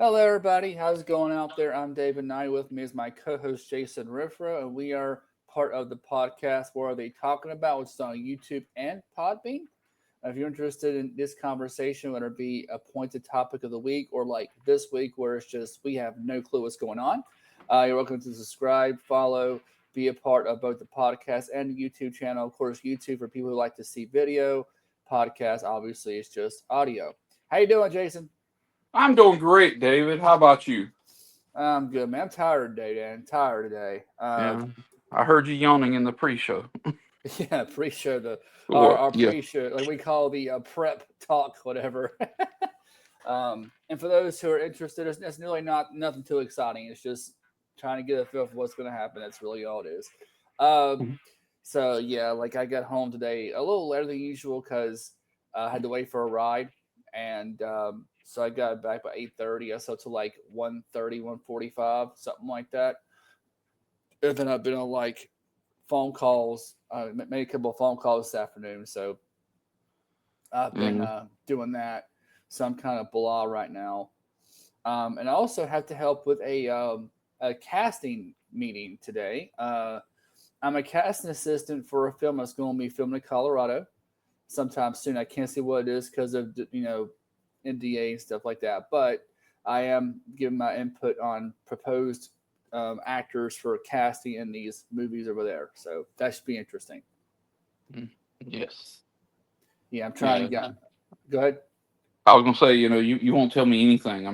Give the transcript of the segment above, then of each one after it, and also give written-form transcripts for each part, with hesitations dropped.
Hello, everybody. How's it going out there? I'm David Knight. With me is my co-host Jason Riffra, and we are part of the podcast. What are they talking about? Which is on YouTube and Podbean. If you're interested in this conversation, whether it be a pointed topic of the week or like this week, where it's just we have no clue what's going on, you're welcome to subscribe, follow, be a part of both the podcast and the YouTube channel. Of course, YouTube for people who like to see video. Podcast, obviously, is just audio. How you doing, Jason? I'm doing great, David. How about you? I'm good, man. I'm tired today, Dan. Tired today. Yeah, I heard you yawning in the pre-show. Yeah, pre-show the Well, our yeah. pre-show, like we call the prep talk, whatever. And for those who are interested, it's really not nothing too exciting. It's just trying to get a feel for what's going to happen. That's really all it is. Um, so yeah, like I got home today a little later than usual because I had to wait for a ride, and so I got back by 8:30. I slept till like 1:30, 1:45, something like that. And then I've been on like phone calls. Made a couple of phone calls this afternoon, so I've been Mm, doing that. So I'm kind of blah right now. And I also have to help with a casting meeting today. I'm a casting assistant for a film that's going to be filmed in Colorado sometime soon. I can't see what it is because of NDA and stuff like that, but I am giving my input on proposed actors for casting in these movies over there. So that should be interesting. mm, yes. Yeah, I'm trying to Yeah. get. Go ahead. I was gonna say, you won't tell me anything. I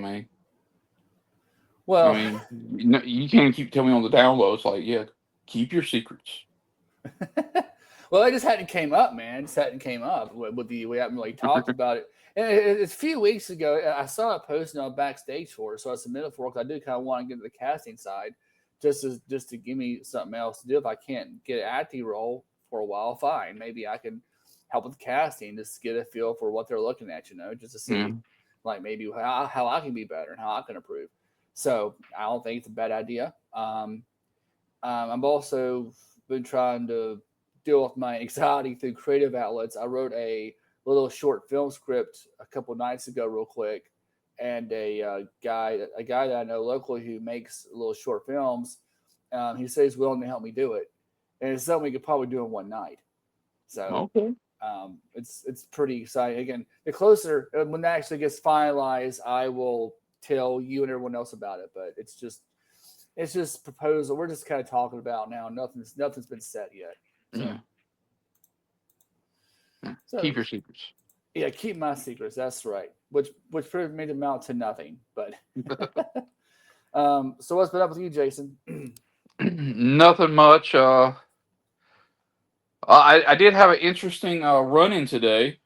Well, mean, you can't keep telling me on the down low. It's like, yeah, keep your secrets. well, it just hadn't came up, man. It just hadn't came up with the. We haven't really talked about it. And it's a few weeks ago. I saw a posting on backstage for it, so I submitted for it. 'Cause I do kind of want to get to the casting side, just to give me something else to do. If I can't get an acting role for a while, fine. Maybe I can help with casting, just to get a feel for what they're looking at. Just to Yeah. see, like maybe how I can be better and how I can improve. So I don't think it's a bad idea. I've also been trying to deal with my anxiety through creative outlets. I wrote a little short film script a couple nights ago, real quick, and a guy that I know locally who makes little short films. He says he's willing to help me do it, and it's something we could probably do in one night. So Okay. it's pretty exciting. Again, the closer when that actually gets finalized, I will tell you and everyone else about it. But it's just proposal. We're just kind of talking about now. Nothing's been set yet. So Yeah. Yeah. so Keep your secrets. yeah, keep my secrets. That's right. Which proved me to amount to nothing. But so what's been up with you, Jason? Nothing much. I did have an interesting run-in today.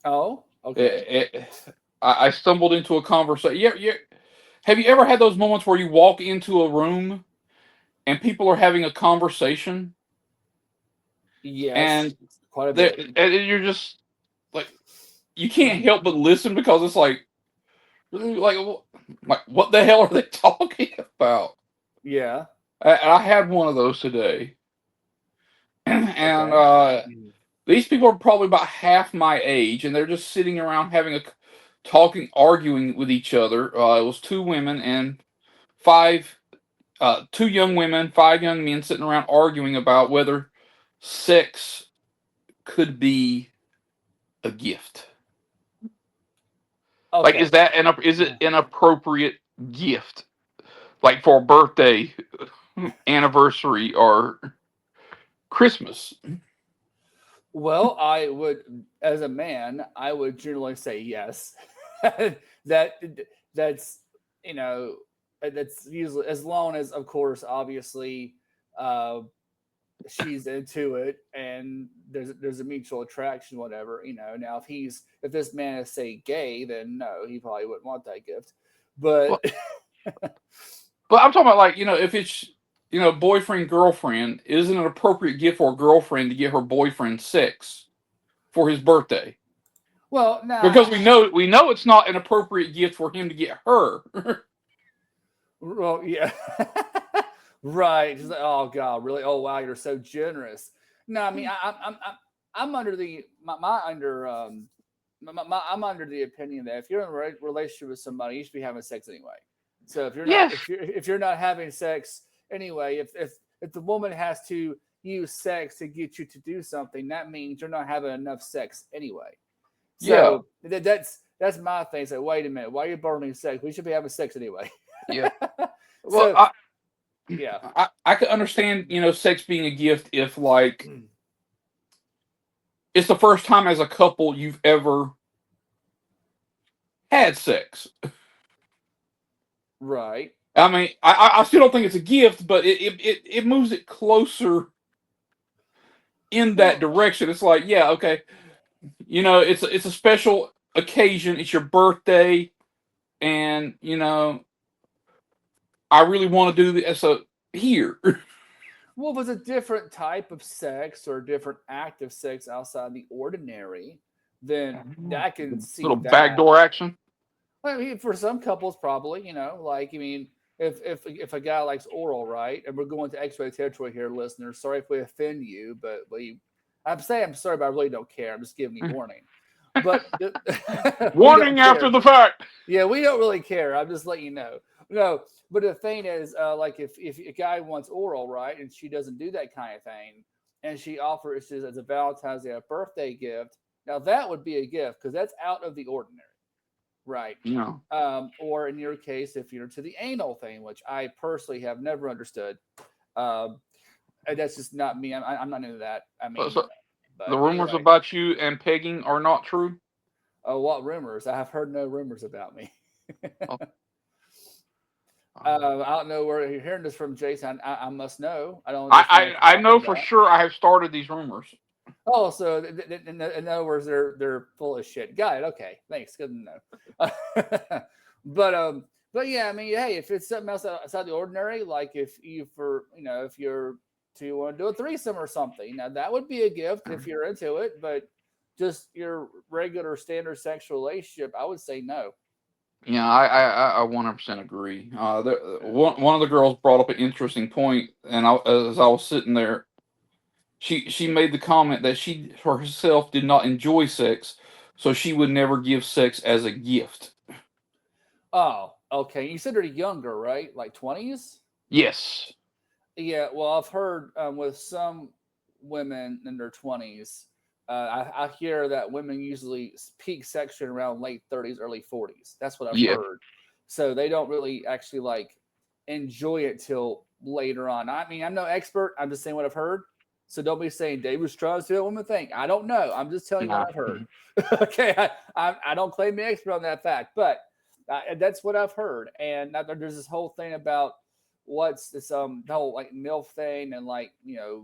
Oh, okay. It, I stumbled into a conversation. Yeah, yeah. Have you ever had those moments where you walk into a room and people are having a conversation Yes, and quite a bit. you're just like you can't help but listen because it's really like what the hell are they talking about? Yeah. And I had one of those today, and Okay. these people are probably about half my age, and they're just sitting around having talking, arguing with each other. It was two women and five, two young women, five young men sitting around arguing about whether sex could be a gift. Like, Okay. is it an appropriate gift, like for a birthday, anniversary, or Christmas? Well, I would, as a man, I would generally say yes. that that's you know that's usually as long as, of course, obviously, uh, she's into it and there's a mutual attraction, whatever. Now if this man is say gay, then no, he probably wouldn't want that gift. But Well, but I'm talking about like if it's boyfriend girlfriend, isn't it an appropriate gift for a girlfriend to get her boyfriend sex for his birthday? well, now, Because we know it's not an appropriate gift for him to get her. well, yeah. Right. She's like, oh God, really? Oh wow, you're so generous. No, I mean, I'm under I'm under the opinion that if you're in a relationship with somebody, you should be having sex anyway. So Yes. if you're not having sex anyway, if the woman has to use sex to get you to do something, that means you're not having enough sex anyway. Yeah. So that's my thing. So wait a minute, why are you burning sex? We should be having sex anyway. Yeah. Well, So yeah, I could understand, sex being a gift if like it's the first time as a couple you've ever had sex. right. I mean, I still don't think it's a gift, but it moves it closer in that Well, direction. It's like, yeah, okay, it's a special occasion. It's your birthday, and I really want to do this. So here, well, if it's a different type of sex or a different act of sex outside the ordinary, then I can see little that. backdoor action. I mean, for some couples, probably, like I mean, if a guy likes oral, right, and we're going to X-ray territory here, listeners. Sorry if we offend you, but I'm saying I'm sorry, but I really don't care. I'm just giving you warning. But we don't Warning after care. the fact. Yeah, we don't really care. I'm just letting you know. No, but the thing is, like if a guy wants oral, right, and she doesn't do that kind of thing, and she offers it as a Valentine's Day, a birthday gift, now that would be a gift because that's out of the ordinary. Right. No. Or in your case, if you're to the anal thing, which I personally have never understood, um, and that's just not me. I'm not into that. I mean, So the but rumors anyway. about you and pegging are not true. Oh, what rumors? I have heard no rumors about me. Oh, I don't know where you're hearing this from, Jason. I must know. I don't understand what I you're talking know for about. sure I have started these rumors. Oh, so in other words, they're full of shit. Got it. Okay, thanks. Good to know. But yeah, I mean, hey, if it's something else outside the ordinary, like if if you're to want to do a threesome or something, now that would be a gift if you're into it. But just your regular standard sexual relationship, I would say no. Yeah, I 100% agree. One of the girls brought up an interesting point, and as I was sitting there, she made the comment that she herself did not enjoy sex, so she would never give sex as a gift. Oh, okay. You said they're younger, right? Like 20s? Yes. Yeah, well, I've heard with some women in their 20s, I hear that women usually peak sexually around late 30s, early 40s. That's what I've Yeah. heard. So they don't really actually like enjoy it till later on. I mean, I'm no expert. I'm just saying what I've heard. So don't be saying Dave was trying to see what women think. I don't know. I'm just telling you what Nah. I've heard. Okay, I don't claim to be an expert on that fact, but that's what I've heard. And there's this whole thing about what's this the whole like MILF thing and like Yeah.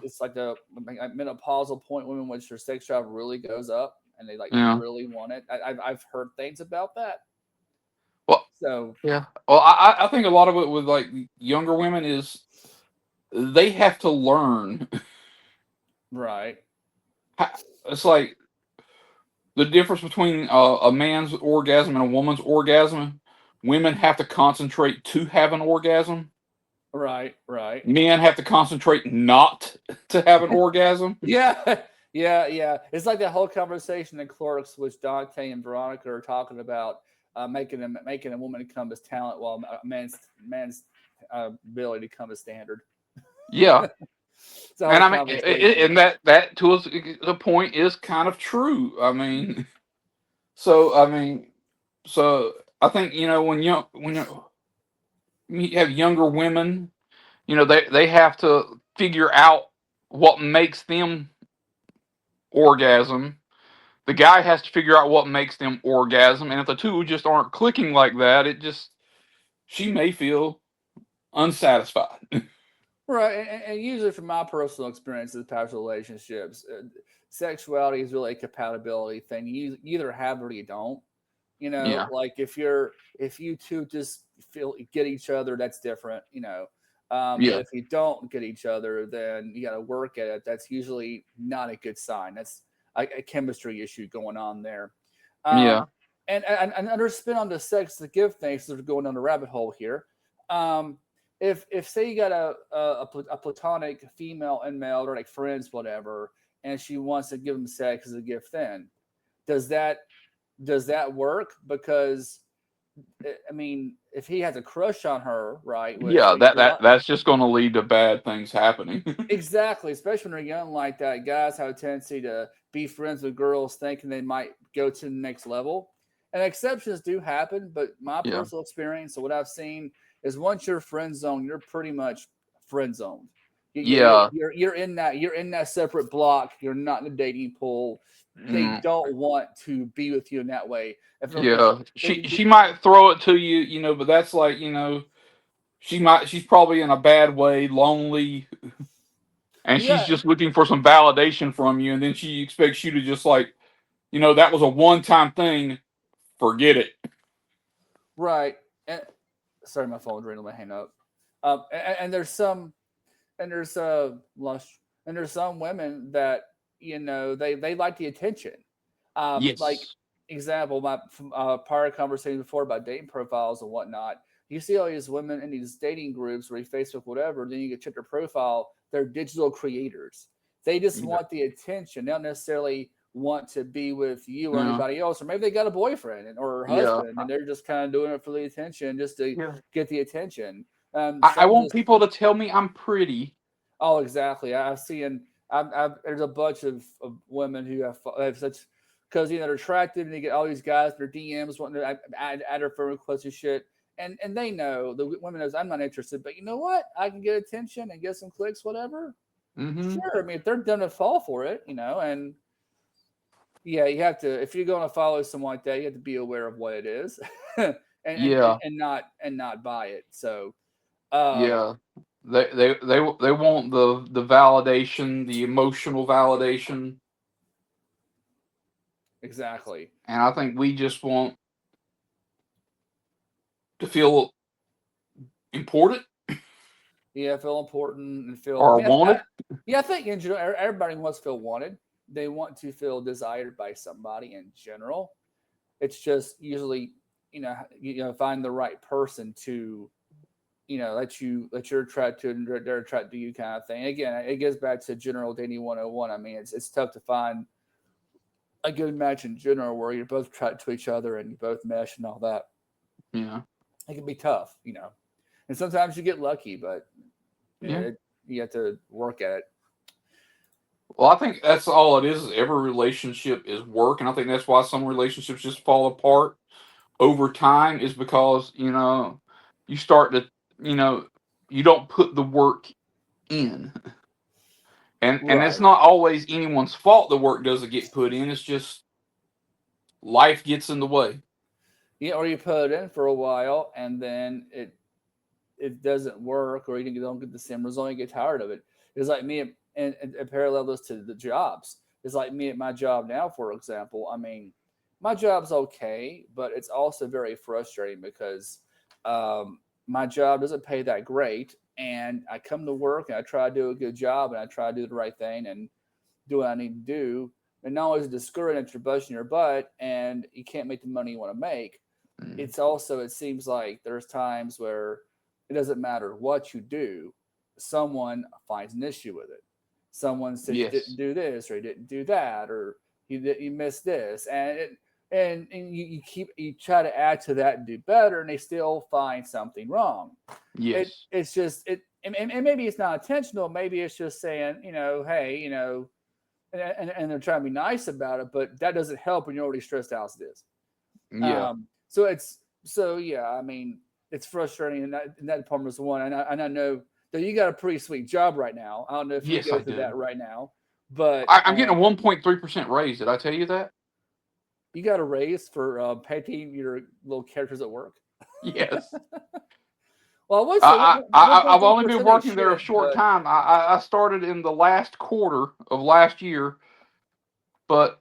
it's like the like, menopausal point women which their sex drive really goes up and they like Yeah. really want it. I've heard things about that. Well, So yeah. Well, I think a lot of it with like younger women is they have to learn. right, It's like the difference between a man's orgasm and a woman's orgasm. Women have to concentrate to have an orgasm. right. Men have to concentrate not to have an orgasm. Yeah, yeah. It's like that whole conversation in Clerks, which Dante and Veronica are talking about making a woman come as talent, while a man's ability to come as standard. Yeah, It's a whole and I mean, conversation. and that to us the point is kind of true. I mean, so I mean, so I think when you have younger women, they have to figure out what makes them orgasm. The guy has to figure out what makes them orgasm, and if the two just aren't clicking like that, she may feel unsatisfied. Right, and usually from my personal experience with past relationships, sexuality is really a compatibility thing. You either have it or you don't. Yeah, Like if you two just feel get each other, that's different. But yeah, if you don't get each other, then you got to work at it. That's usually not a good sign. That's a chemistry issue going on there. yeah, Um, and another spin on the sex to give things. So we're going on the rabbit hole here. Um, if say you got a platonic female and male or like friends whatever, and she wants to give them sex as a gift, then Does that work? Because I mean, if he has a crush on her, right? Which Yeah, a lot that's just going to lead to bad things happening. exactly, especially when they're young like that, guys have a tendency to be friends with girls thinking they might go to the next level. And exceptions do happen, but my Yeah, personal experience, so what I've seen is once you're friend zone, you're pretty much friend zoned. yeah, You're in that separate block. You're not in the dating pool. They mm, don't want to be with you in that way. yeah. If She might throw it to you, but that's like she's probably in a bad way, lonely, and she's yeah, just looking for some validation from you, and then she expects you to just like, that was a one time thing. Forget it. right. And sorry, my phone's ringing. Let me hang up. And there's some and there's lush and there's some women that they like the attention. Like Yes. example, my from prior conversation before about dating profiles and whatnot. You see all these women in these dating groups or Facebook, whatever. Then you get check their profile. They're digital creators. They just Yeah. want the attention. They don't necessarily want to be with you or Yeah. anybody else, or maybe they got a boyfriend or Yeah. husband, and they're just kind of doing it for the attention, just to Yeah. get the attention. I Some want just people to tell me I'm pretty. Oh, exactly. I've seen. There's a bunch of women who have such because they're attractive and they get all these guys their DMs wanting to add her friend requests and shit. And they know the women knows I'm not interested, but you know what? I can get attention and get some clicks, whatever. Mm-hmm. Sure. I mean, if they're gonna fall for it, and yeah, you have to if you're going to follow someone like that, you have to be aware of what it is, Yeah. and not buy it. So, um, Yeah. They want the validation, the emotional validation, exactly. and I think we just want to feel important Yeah, feel important and feel. I or mean, wanted. yeah, I think in general, everybody wants to feel wanted. They want to feel desired by somebody in general. It's just usually, find the right person to, let you're attracted to and they're attracted to you kind of thing. Again, it gets back to general dating 101. I mean, it's tough to find a good match in general where you're both attracted to each other and you both mesh and all that. Yeah. It can be tough. And sometimes you get lucky, but Yeah. you have to work at it. Well, I think that's all it is. Every relationship is work, and I think that's why some relationships just fall apart over time. Is because you start to you know you don't put the work in, and it's Right. not always anyone's fault. The work doesn't get put in. It's just life gets in the way. Yeah, or you put it in for a while and then it doesn't work, or you don't get the same result. You get tired of it. It's like me, and parallel this to the jobs. It's like me at my job now, for example. I mean, my job's okay, but it's also very frustrating because my job doesn't pay that great, and I come to work and I try to do a good job and I try to do the right thing and do what I need to do. And not only is it discouraging that you're busting your butt and you can't make the money you want to make, Mm. it's also it seems like there's times where it doesn't matter what you do, someone finds an issue with it. Someone says you didn't Yes. do this or you didn't do that or you missed this, and you try to add to that and do better, and they still find something wrong. Yes. It's just and maybe it's not intentional. Maybe it's just saying hey and they're trying to be nice about it, but that doesn't help when you're already stressed out as it is. Yeah. So yeah, I mean, it's frustrating, and that department is one. And I know that you got a pretty sweet job right now. I don't know if you Yes, go I through do. that right now, but I'm getting a 1.3% raise. Did I tell you that? you got a raise for painting your little characters at work. Yes. Well, I would say I've only been 1.3% ain't working there a shit, short but time. I started in the last quarter of last year, but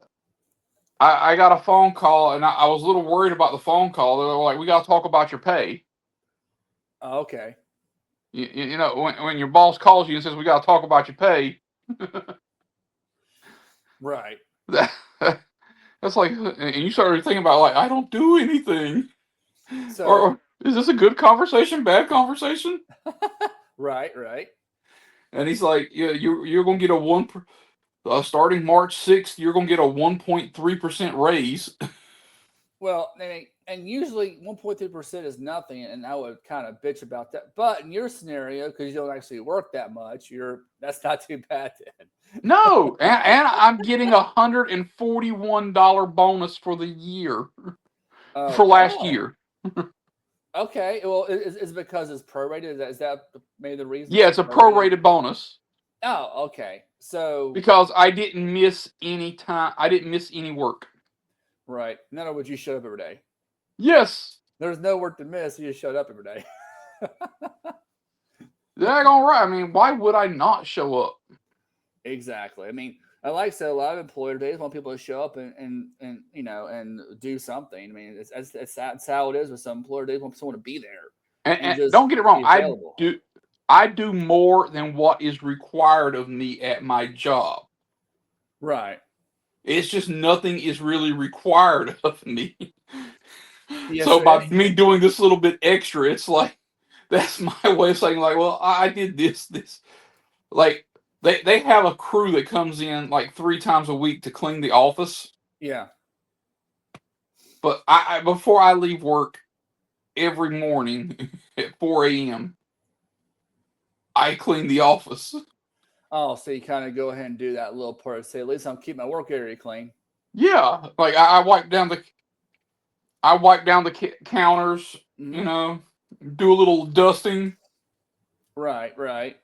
I got a phone call, and I was a little worried about the phone call. They were like, "We got to talk about your pay." okay, When your boss calls you and says, "We got to talk about your pay," right. that, that's like, and you started thinking about like, I don't do anything, So or is this a good conversation, bad conversation? right. And he's like, "Yeah, you're gonna get a one." Starting March 6th, you're going to get a 1.3% raise. Well, and usually 1.3% is nothing, and I would kind of bitch about that. But in your scenario, because you don't actually work that much, that's not too bad then. No, and I'm getting $141 bonus for the year for last Oh, year. okay. Well, is it because it's prorated? Is that maybe the reason Yeah, it's it's a prorated? prorated bonus Oh, okay. So, because I didn't miss any time. I didn't miss any work. right. In other words, you showed up every day. Yes, There's no work to miss. You just showed up every day. they're all right. I mean, why would I not show up? Exactly. I mean, like I said, a lot of employers they just want people to show up and and do something. I mean, that's how it is with some employers. They want someone to be there and And just don't get it wrong, be available. I do more than what is required of me at my job. Right. It's just nothing is really required of me. Yes, So sir. by me doing this little bit extra, it's like that's my way of saying like, well, I did this. Like they have a crew that comes in like 3 times a week to clean the office. Yeah. But I before I leave work every morning at 4 a.m., I clean the office. Oh, so you kind of go ahead and do that little part. Say, at least I'm keeping my work area clean. Yeah, like I wipe down the counters. Hmm. You know, do a little dusting, Right. Right.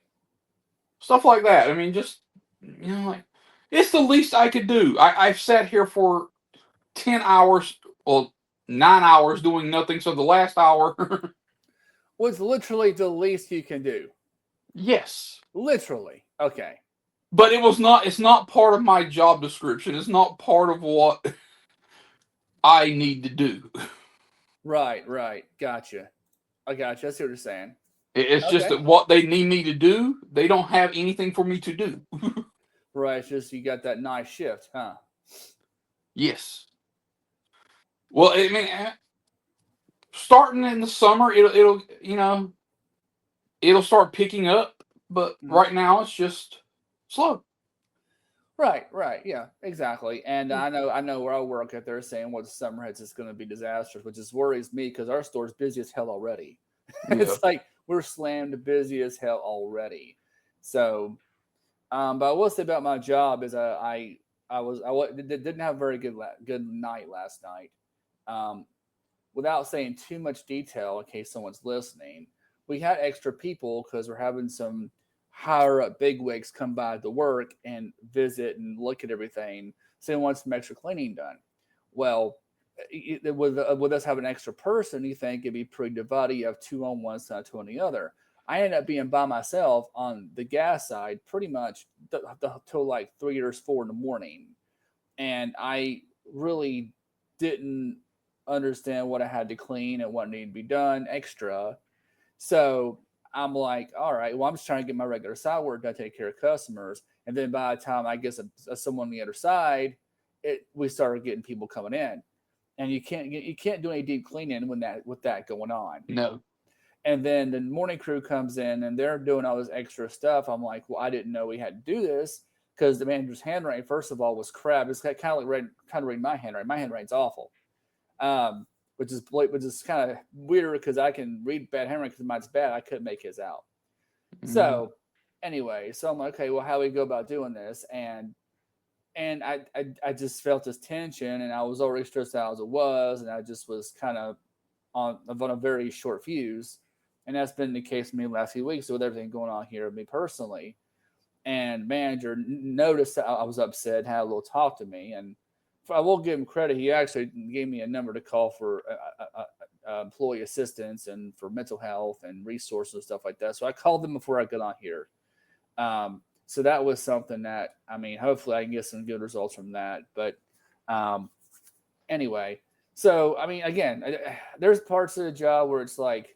stuff like that. I mean, just like it's the least I could do. I've sat here for 10 hours, well, 9 hours doing nothing. So the last hour, What's literally the least you can do? yes, Literally. Okay. but it was not. It's not part of my job description. It's not part of what I need to do. Right. Right. Gotcha. I gotcha. I see what you're saying. It's just Okay. that what they need me to do, they don't have anything for me to do. Right. It's just you got that nice shift, huh? Yes. Well, I mean, starting in the summer, it'll start picking up, but Mhm. right now it's just slow. Right, right, yeah, exactly. And I know where I work at. They're saying what the summer hits is going to be disastrous, which just worries me because our store's busy as hell already. Yeah. It's like we're slammed busy as hell already. So, but I will say about my job is didn't have a very good night last night. Um, Without saying too much detail in case someone's listening, we had extra people because we're having some higher up bigwigs come by to work and visit and look at everything. So they want some extra cleaning done. Well, with us having an extra person, you think it'd be pretty divided. You have two on one side, two on the other. I ended up being by myself on the gas side pretty much till like 3 or 4 in the morning, and I really didn't understand what I had to clean and what needed to be done extra. So I'm like, all right, well, I'm just trying to get my regular side work done, take care of customers. And then by the time I guess someone on the other side, we started getting people coming in, and you can't do any deep cleaning when that with that going on. No. And then the morning crew comes in and they're doing all this extra stuff. I'm like, well, I didn't know we had to do this because the manager's handwriting, first of all, was crap. It's kind of like reading my handwriting. My handwriting's awful, um, which is kind of weird because I can read bad handwriting because mine's bad. I couldn't make his out. Mm-hmm. So anyway, so I'm like, okay, well, how do we go about doing this? And I just felt this tension, and I was already stressed out as it was, and I just was kind of on a very short fuse, and that's been the case with me the last few weeks with everything going on here with me personally. And manager noticed that I was upset, had a little talk to me, and I will give him credit. He actually gave me a number to call for employee assistance and for mental health and resources and stuff like that. So I called them before I got on here. So that was something that I mean, hopefully I can get some good results from that. But um, anyway, so I mean, again, there's parts of the job where it's like,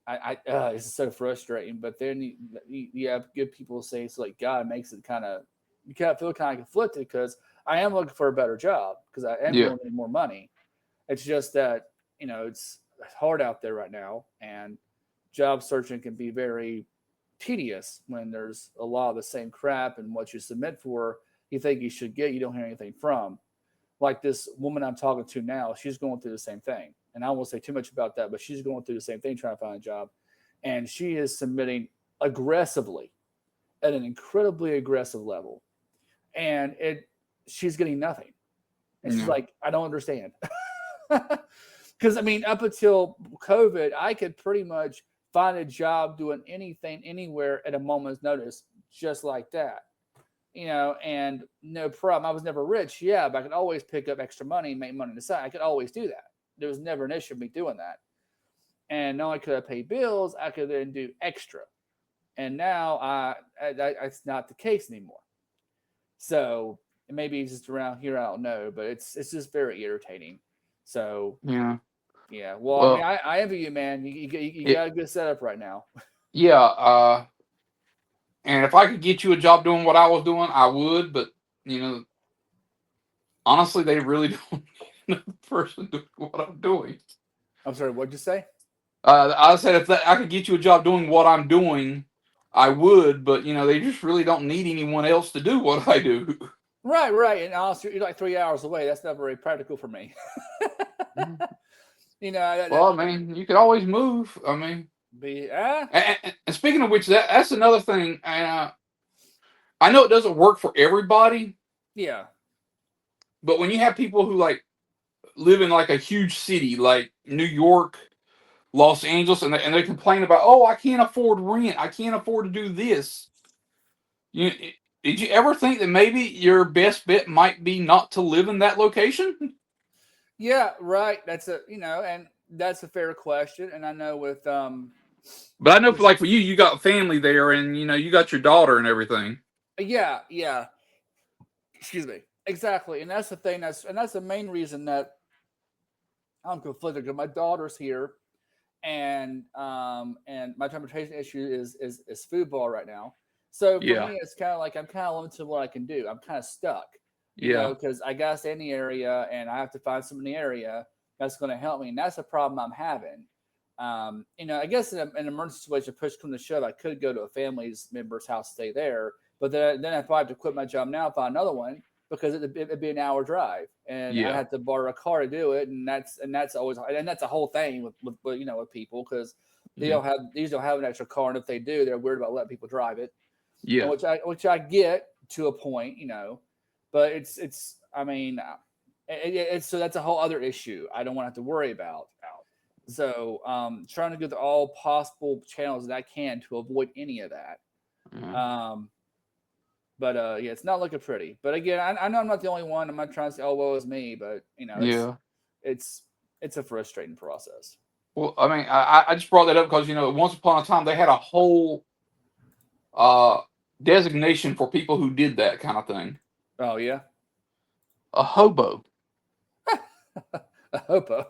it's so frustrating. But then you have good people say it's like God makes it kind of you kind of feel kind of conflicted because I am looking for a better job because I am Yeah. going to need more money. It's just that it's hard out there right now, and job searching can be very tedious when there's a lot of the same crap and what you submit for you think you should get, you don't hear anything from. Like this woman I'm talking to now, she's going through the same thing. And I won't say too much about that, but she's going through the same thing trying to find a job. And she is submitting aggressively at an incredibly aggressive level. And she's getting nothing. And she's Yeah. like, I don't understand. Because I mean, up until COVID, I could pretty much find a job doing anything, anywhere at a moment's notice, just like that. And no problem. I was never rich, yeah, but I could always pick up extra money and make money on the side. I could always do that. There was never an issue of me doing that. And not only could I pay bills, I could then do extra. And now it's not the case anymore. So maybe it's just around here, I don't know, but it's just very irritating. So Yeah. yeah, well, I mean, Well, I envy you, man. You it, got a good setup right now. yeah. And if I could get you a job doing what I was doing, I would. But you know, honestly, they really don't need another person doing what I'm doing. I'm sorry, what'd you say? I said if I could get you a job doing what I'm doing, I would. But you know, they just really don't need anyone else to do what I do. Right, right. And honestly, you're like 3 hours away. That's not very practical for me. you know, Well, I mean, you could always move. I mean, be and speaking of which, that's another thing. And I know it doesn't work for everybody, yeah, but when you have people who like live in like a huge city like New York, Los Angeles, and they complain about, oh, I can't afford rent, I can't afford to do this. You did you ever think that maybe your best bet might be not to live in that location? yeah, right. And that's a fair question. And I know But I know with for you, you got family there, and you know you got your daughter and everything. yeah, yeah. Excuse me. Exactly, and that's the thing. That's the main reason that I'm conflicted because my daughter's here, and my transportation issue is football right now. So for Yeah, me, it's kind of like I'm kind of limited to what I can do. I'm kind of stuck, yeah, because I got to stay in the area and I have to find someone in the area that's going to help me, and that's the problem I'm having. I guess in an emergency situation, push come to shove, I could go to a family's member's house, stay there, but then if I have to quit my job now, find another one because it'd be an hour drive, and I'd yeah, have to borrow a car to do it, and that's always, and that's a whole thing with people because yeah, these don't have an extra car, and if they do, they're weird about letting people drive it, and yeah. which I get to a point, but it's I mean, it's so that's a whole other issue I don't want to have to worry about. So trying to go through all possible channels that I can to avoid any of that. Yeah. Um, but yeah, it's not looking pretty. But again, I know I'm not the only one. I'm not trying to say, oh, well, it's me, but Yeah. it's it's a frustrating process. Well, I mean, I just brought that up because you know, once upon a time they had a whole uh designation for people who did that kind of thing. Oh yeah, A hobo. a hopo.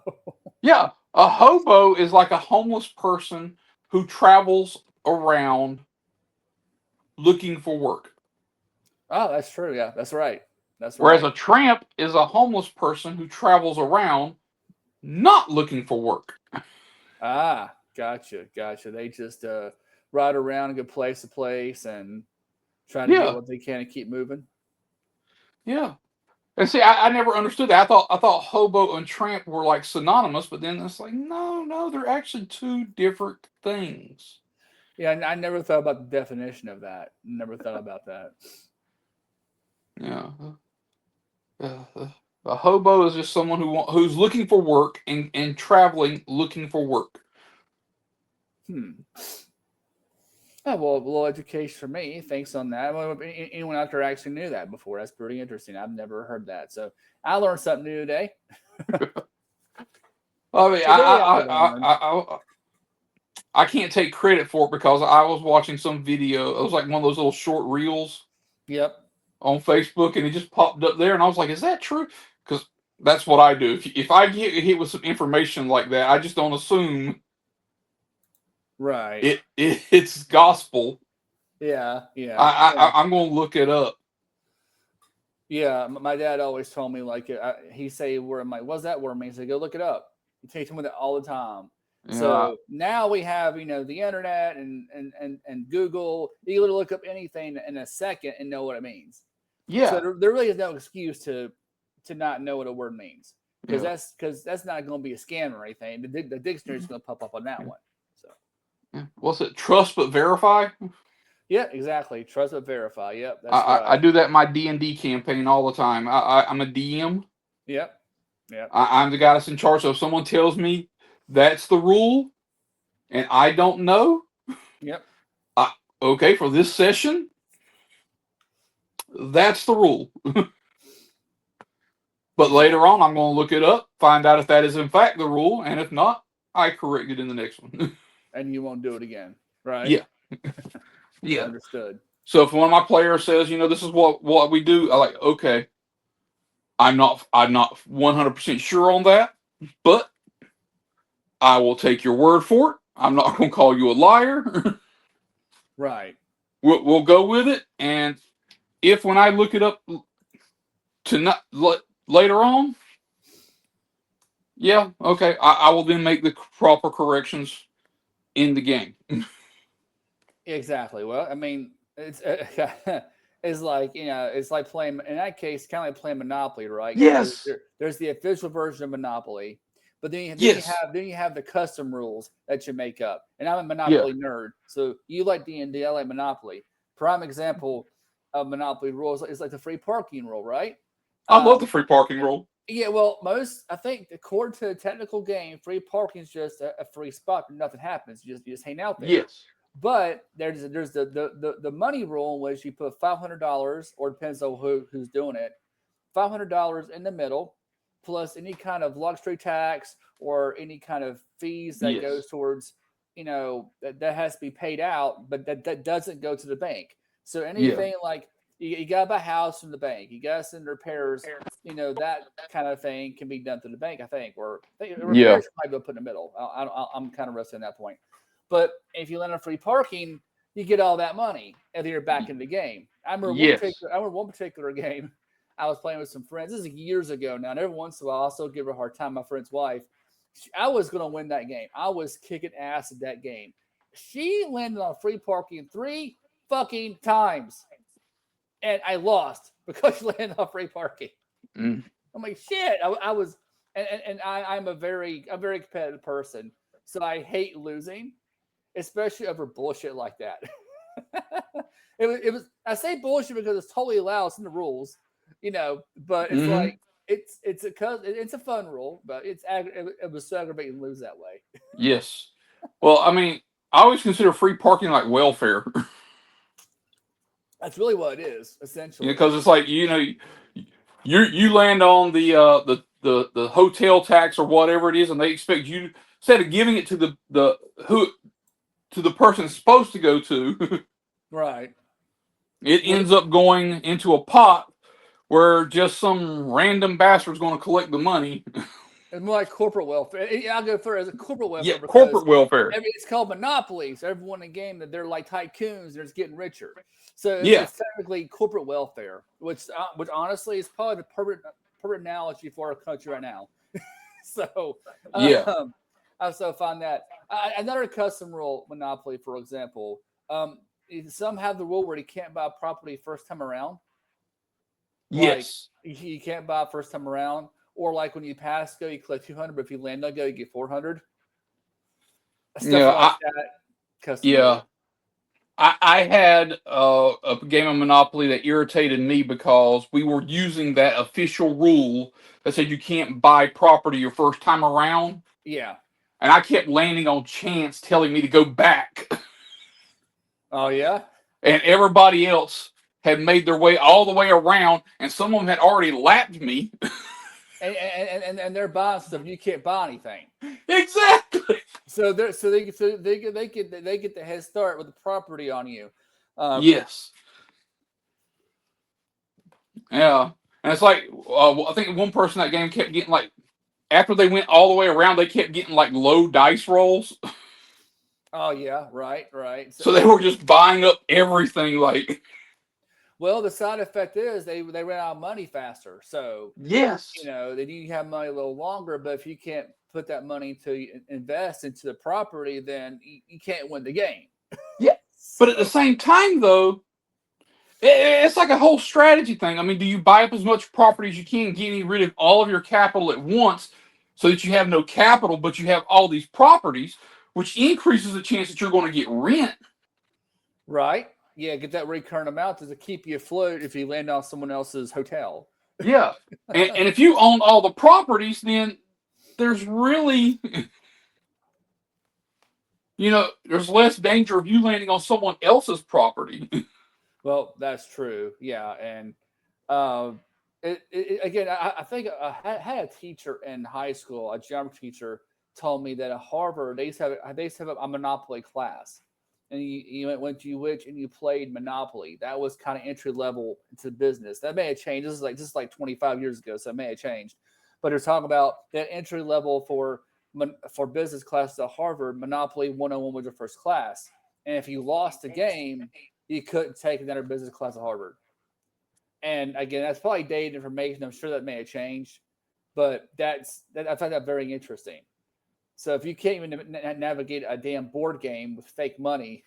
Yeah, a hobo is like a homeless person who travels around looking for work. Oh, that's true. Yeah, that's right. That's Whereas right. a tramp is a homeless person who travels around not looking for work. Ah, gotcha. They just ride around and go place to place and try to get Yeah, what they can and keep moving. yeah. And see, I never understood that. I thought hobo and tramp were like synonymous, but then it's like no, they're actually two different things. Yeah, I never thought about the definition of that. Never thought about that. Yeah. A hobo is just someone who's looking for work and traveling looking for work. Hmm. Oh, well, a little education for me. Thanks on that. Well, anyone out there actually knew that before? That's pretty interesting. I've never heard that. So I learned something new today. I mean, Today I learned. I can't take credit for it because I was watching some video. It was like one of those little short reels Yep. on Facebook, and it just popped up there, and I was like, "Is that true?" Because that's what I do. If I get hit with some information like that, I just don't assume Right. it's gospel. Yeah. Yeah. Yeah. I'm going to look it up. Yeah. My dad always told me like he say word. I'm like, what's that word mean? He said, go look it up. He takes him with it all the time. Yeah, So now we have the internet and Google. You can look up anything in a second and know what it means. So Yeah. there really is no excuse to not know what a word means, because Yeah. that's not going to be a scam or anything. The dictionary is going to pop up on that Yeah. one. So Yeah. What's it? Trust but verify. yeah, exactly. Trust but verify. Yep, I, that's I, I right. do that in my D&D campaign all the time. I'm a DM. Yep, yep, I'm the guy that's in charge. So if someone tells me that's the rule and I don't know, yep. I, okay, for this session, that's the rule. But later Exactly. on, I'm going to look it up, find out if that is in fact the rule, and if not, I correct it in the next one. And you won't do it again, right? Yeah, yeah. Understood. So if one of my players says, this is what we do, I like, okay, I'm not 100% sure on that, but I will take your word for it. I'm not going to call you a liar. Right. We'll go with it, and if when I look it up to not later on, yeah, okay, I will then make the proper corrections in the game. Exactly. Well, I mean, it's it's like it's like playing in that case, kind of like playing Monopoly, right? Because Yes, there's the official version of Monopoly, but yes, then you have the custom rules that you make up. And I'm a yeah. Monopoly nerd, so you like D&D, I like Monopoly. Prime example of Monopoly rules is like the free parking rule, right? I love the Um, free parking rule. yeah, well, I think according to the technical game, free parking is just a free spot. Nothing happens. You just hang out there. Yes, But there's the money rule in which you put $500, or depends on who's doing it, $500 in the middle, plus any kind of luxury tax or any kind of fees that goes yes, towards, that has to be paid out, but that doesn't go to the bank. So yeah, anything like you got to buy a house from the bank, you got to send repairs, that kind of thing can be done through the bank, I think, or yeah, repairs might be put in the middle. I'm kind of rusty on that point. But if you land on free parking, you get all that money, and then you're back in the game. yes, I remember one particular game I was playing with some friends. This is years ago now. And every once in a while, I also give her a hard time. My friend's wife. I was going to win that game. I was kicking ass at that game. She landed on free parking 3 fucking times, and I lost because she landed on free parking. mm, I'm like, shit. I was, I'm a very competitive person, so I hate losing, especially over bullshit like that. It was. I say bullshit because it's totally allowed. It's in the rules, But it's mm-hmm, like it's a fun rule, but it was so aggravating to lose that way. yes. Well, I mean, I always consider free parking like welfare. That's really what it is, essentially. Because it's like you land on the hotel tax or whatever it is, and they expect you, instead of giving it to the who to the person it's supposed to go to, Right. it What ends up going into a pot where just some random bastard's going to collect the money. It's more like corporate welfare. I'll go for it as a corporate Yeah, welfare because corporate welfare. it's called monopoly. So everyone in the game that they're like tycoons, they're just getting richer. So Yeah, it's technically corporate welfare, which honestly is probably the perfect analogy for our country right now. So yeah, I also find that another custom rule monopoly, for example, some have the rule where you can't buy a property first time around. Like yes. you can't buy it first time around, or like when you pass go, you collect 200, but if you land on go, you get 400. Stuff Yeah, like that. Custom yeah. rule. I had a game of Monopoly that irritated me because we were using that official rule that said you can't buy property your first time around, Yeah. and I kept landing on chance telling me to go back, Oh yeah. and everybody else had made their way all the way around, and some of them had already lapped me. And they're buying stuff. You can't buy anything. Exactly. They get the head start with the property on you. Um, Yes. Yeah. And it's like I think one person in that game kept getting like after they went all the way around, they kept getting like low dice rolls. oh yeah, right, right. So they were just buying up everything. Like, Well, the side effect is they ran out of money faster. So yes, they need to have money a little longer. But if you can't put that money to invest into the property, then you can't win the game. yeah. But at the So same time, though, It's like a whole strategy thing. I mean, do you buy up as much property as you can, getting rid of all of your capital at once so that you have no capital, but you have all these properties, which increases the chance that you're going to get rent? Right? Yeah, get that recurrent amount to keep you afloat if you land on someone else's hotel. Yeah. And if you own all the properties, then there's really, there's less danger of you landing on someone else's property. Well, that's true. Yeah, and uh, again, I think I had a teacher in high school, a geometry teacher, told me that at Harvard they used to have a Monopoly class, and you went to which and you played Monopoly. That was kind of entry level into business. That may have changed. This is like 25 years ago, so it may have changed. But they're talking about that entry level for business classes at Harvard. Monopoly 101 was your first class, and if you lost the game, you couldn't take another business class at Harvard. And again, that's probably dated information. I'm sure that may have changed, but I find that very interesting. So if you can't even navigate a damn board game with fake money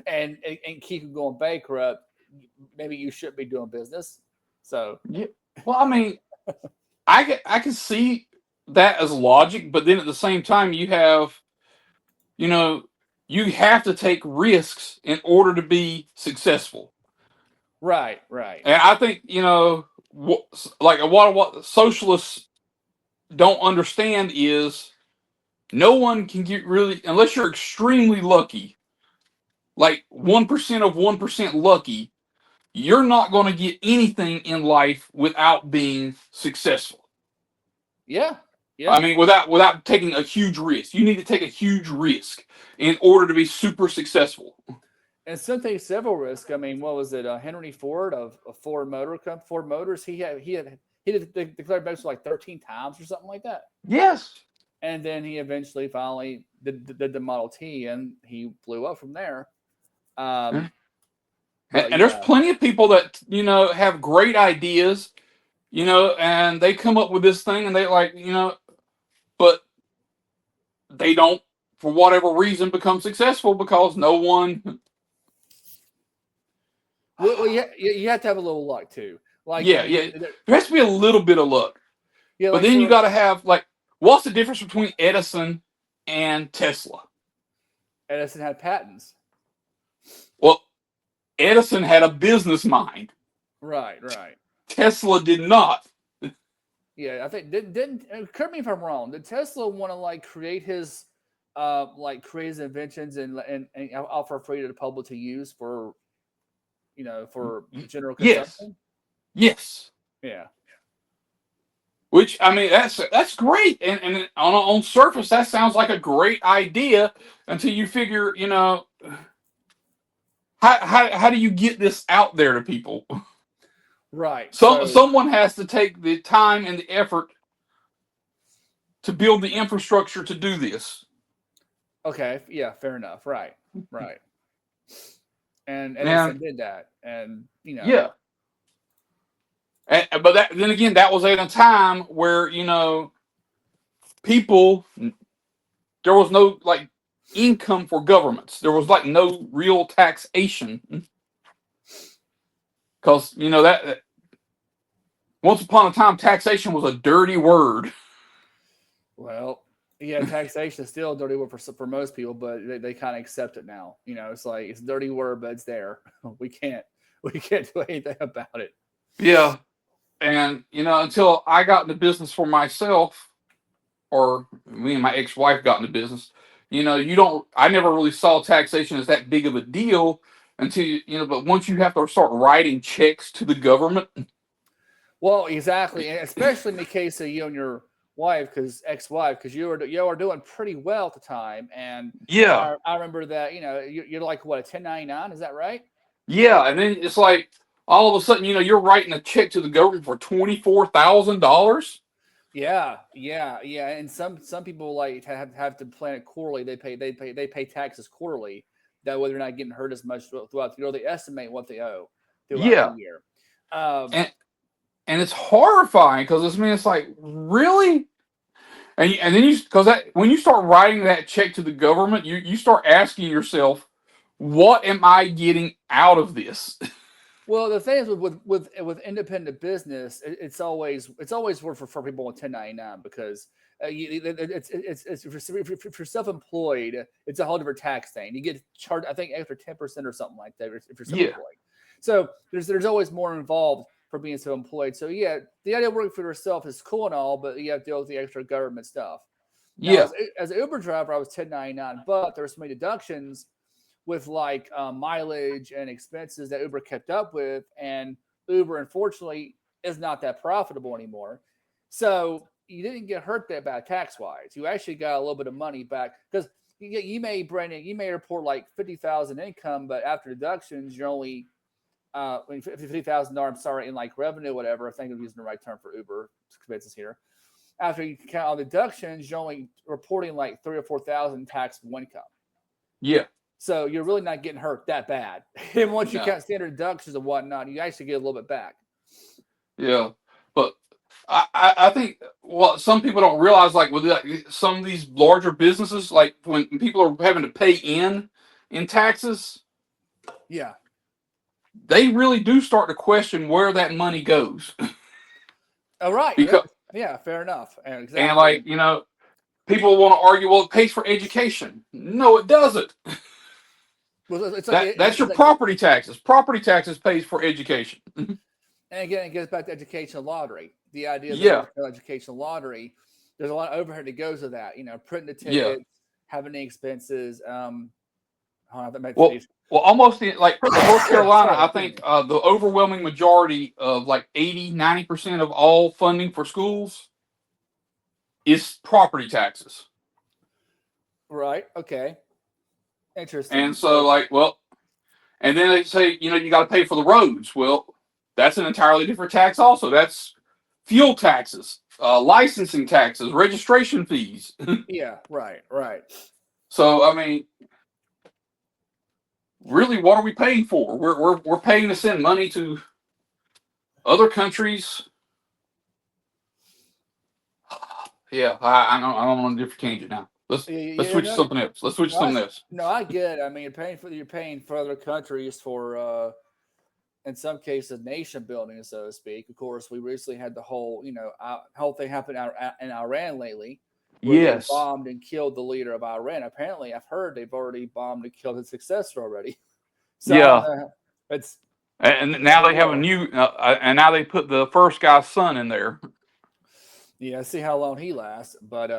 and keep going bankrupt, maybe you shouldn't be doing business. So Yeah. Well, I mean, I can see that as logic, but then at the same time, you know, you have to take risks in order to be successful. right, right. And I think like what socialists don't understand is no one can get really unless you're extremely lucky, like 1% of 1% lucky. You're not going to get anything in life without being successful. Yeah, I yeah. mean, without taking a huge risk. You need to take a huge risk in order to be super successful. And some take several risks. I mean, what was it? Henry Ford of Ford Ford Motors. He declared bankruptcy like 13 times or something like that. Yes. And then he eventually finally did the Model T, and he blew up from there. Um, but And there's yeah, plenty of people that have great ideas, and they come up with this thing, and they but they don't, for whatever reason, become successful because no one. well you have to have a little luck too. Like I Yeah, mean, yeah. There has to be a little bit of luck, yeah, but like then you for got to have what's the difference between Edison and Tesla? Edison had patents. Well, Edison had a business mind. Right, right. Tesla did not. Yeah, I think didn't correct me if I'm wrong. Did Tesla want to like create his create his inventions and offer free to the public to use for general Yes, consumption? yes. Yeah. Which I mean, that's great, and on surface that sounds like a great idea until you figure, how do you get this out there to people? Right. So So someone has to take the time and the effort to build the infrastructure to do this. okay, yeah, fair enough. Right. Right. And And Edison did that. And yeah, but then again, that was at a time where people there was no income for governments. There was no real taxation because that once upon a time taxation was a dirty word. well, yeah, taxation is still a dirty word for most people, but they kind of accept it now. It's like it's a dirty word, but it's there. We can't we can't do anything about it. Yeah, and until I got into business for myself, or me and my ex-wife got into business, you don't. I never really saw taxation as that big of a deal until But once you have to start writing checks to the government, Well, exactly, and especially in the case of you and your wife, because ex-wife, because you were doing pretty well at the time, and yeah, I remember that you're like what, a 1099, is that right? yeah, and then it's like all of a sudden, you're writing a check to the government for $24,000. Yeah, yeah, yeah. And some people like have to plan it quarterly. They pay taxes quarterly. That way they're not getting hurt as much throughout the year. They estimate what they owe throughout the Yeah, year. Um, and it's horrifying because it's like really. And then because that when you start writing that check to the government, you start asking yourself, what am I getting out of this? Well, the thing is with independent business, it's always worth for people with 1099 because if you're self-employed, it's a whole different tax thing. You get charged, I think, extra 10% or something like that if you're Yeah, self-employed. So there's always more involved for being self-employed. So yeah, the idea of working for yourself is cool and all, but you have to deal with the extra government stuff. Now, yeah, as an Uber driver, I was 1099, but there's so many deductions with like mileage and expenses that Uber kept up with, and Uber unfortunately is not that profitable anymore. So you didn't get hurt that bad tax wise. You actually got a little bit of money back because you may Brandon, you may report like 50,000 income, but after deductions, you're only $50,000. I'm sorry, in like revenue, whatever. I think I'm using the right term for Uber expenses here. After you count all deductions, you're only reporting like 3 or 4,000 taxable income. yeah. So you're really not getting hurt that bad. And once you No, count standard deductions and whatnot, you actually get a little bit back. yeah. But I think what some people don't realize, like with like, some of these larger businesses, like when people are having to pay in taxes, Yeah. they really do start to question where that money goes. All right. because Yeah. Fair enough. And and exactly. like people want to argue, well, it pays for education. No, it doesn't. Well, it's like That's your it's like, property taxes. Property taxes pays for education. and again, it goes back to educational lottery. The idea that Yeah, there's no educational lottery, there's a lot of overhead that goes with that. Printing the yeah. tickets, having the expenses. I don't know if that made Well, finish. almost like North Carolina, Sorry, I excuse think me. the overwhelming majority of like 80-90% of all funding for schools is property taxes. Right. Okay. And Interesting. so, So like, well, and then they say, you got to pay for the roads. Well, that's an entirely different tax, also. That's fuel taxes, licensing taxes, registration fees. yeah. Right. Right. So, I mean, really, what are we paying for? We're paying to send money to other countries. Yeah, I don't want a different tangent now. Yeah. Let's Yeah. switch to No. something else. Let's switch to No, something else. no, I get it. I mean, you're paying for other countries for in some cases nation building, so to speak. Of course, we recently had the whole whole thing happen in Iran lately, where they Yes. bombed and killed the leader of Iran. Apparently, I've heard they've already bombed and killed his successor already. So I don't Yeah. know. It's And never now they have a know. new, and now they put the first guy's son in there. Yeah, see how long he lasts. But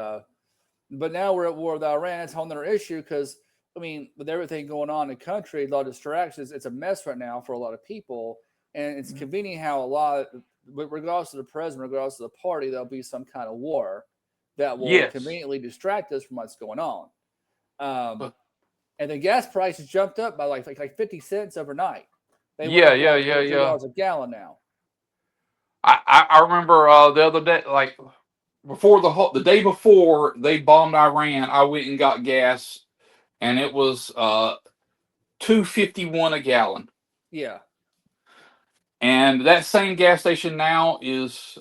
now we're at war with Iran. It's a whole other issue because I mean, with everything going on in the country, a lot of distractions. It's a mess right now for a lot of people, and it's convenient how a lot, regardless of the president, regardless of the party, there'll be some kind of war that will Yes. conveniently distract us from what's going on. Um, Uh, and then gas prices jumped up by like 50 cents overnight. They went Yeah, up to yeah, like yeah, three yeah. dollars a gallon now. I remember the other day, like before the day before they bombed Iran, I went and got gas, and it was $2.51 a gallon. Yeah, And that same gas station now is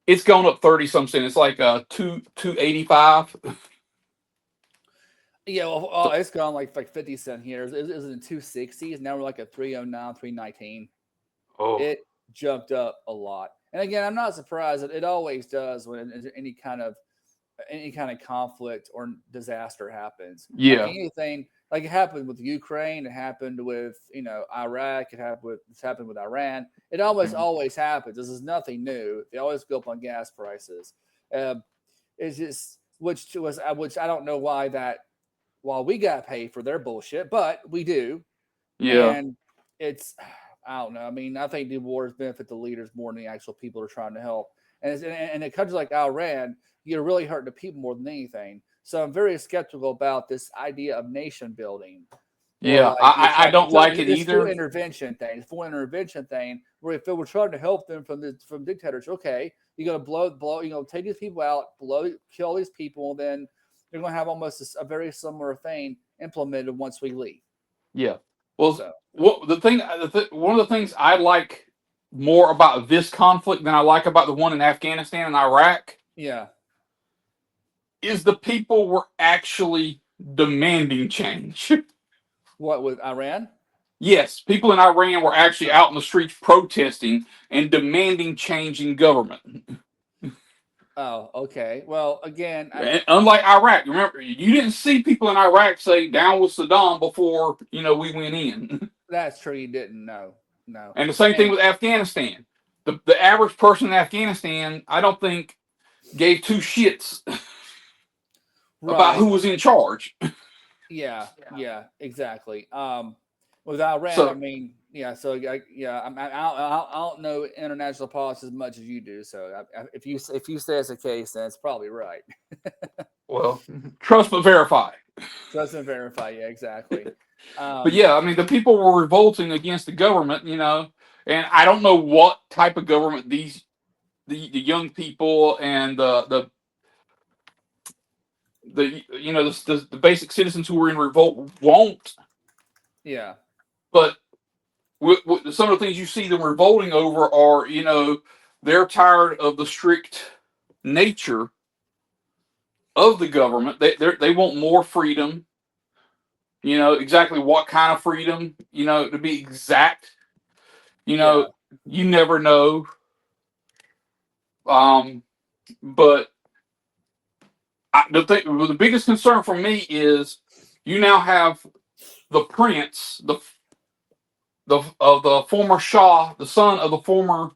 it's gone up 30 some cents. It's like 2.85. yeah. Well, So it's gone like 50 cent here. It was in 260s. Now we're like at 309, 319. oh It jumped up a lot. And again, I'm not surprised. It always does when any kind of conflict or disaster happens. Like yeah, anything, like it happened with Ukraine, it happened with Iraq, it's happened with Iran. It almost mhm, always happens. This is nothing new. They always go up on gas prices. Uh, it's just which I don't know why we got paid for their bullshit, but we do, yeah, and it's I don't know. I mean, I think the wars benefit the leaders more than the actual people who are trying to help. And in countries like Iran, you're really hurting the people more than anything. So I'm very skeptical about this idea of nation building or yeah. like I don't like it this full either. intervention thing, this full intervention thing, where if we're trying to help them from dictators, okay, you're gonna take these people out, kill these people, and then you're gonna have almost a very similar thing implemented once we leave. Yeah. Well, So one of the things I like more about this conflict than I like about the one in Afghanistan and Iraq yeah, is the people were actually demanding change. what with Iran? Yes, people in Iran were actually out in the streets protesting and demanding change in government. Oh, okay. Well, again, Unlike Iraq, remember, you didn't see people in Iraq say "down with Saddam" before we went in. that's true. You didn't know. No. And the same thing And with Afghanistan. The average person in Afghanistan, I don't think, gave two shits about right. who was in charge. Yeah. Yeah. Exactly. With Iran, I So, mean, yeah. So, yeah, I don't know international politics as much as you do. So, if you say it's the case, then it's probably right. well, trust but verify. Trust and verify. Yeah. Exactly. But Um. yeah, I mean, the people were revolting against the government, and I don't know what type of government the young people and the basic citizens who were in revolt won't. Yeah. But some of the things you see them revolting over are, they're tired of the strict nature of the government. They want more freedom. Exactly what kind of freedom. To be exact. You know, Yeah. you never know. But the biggest concern for me is you now have the prince, the of the former Shah, the son of the former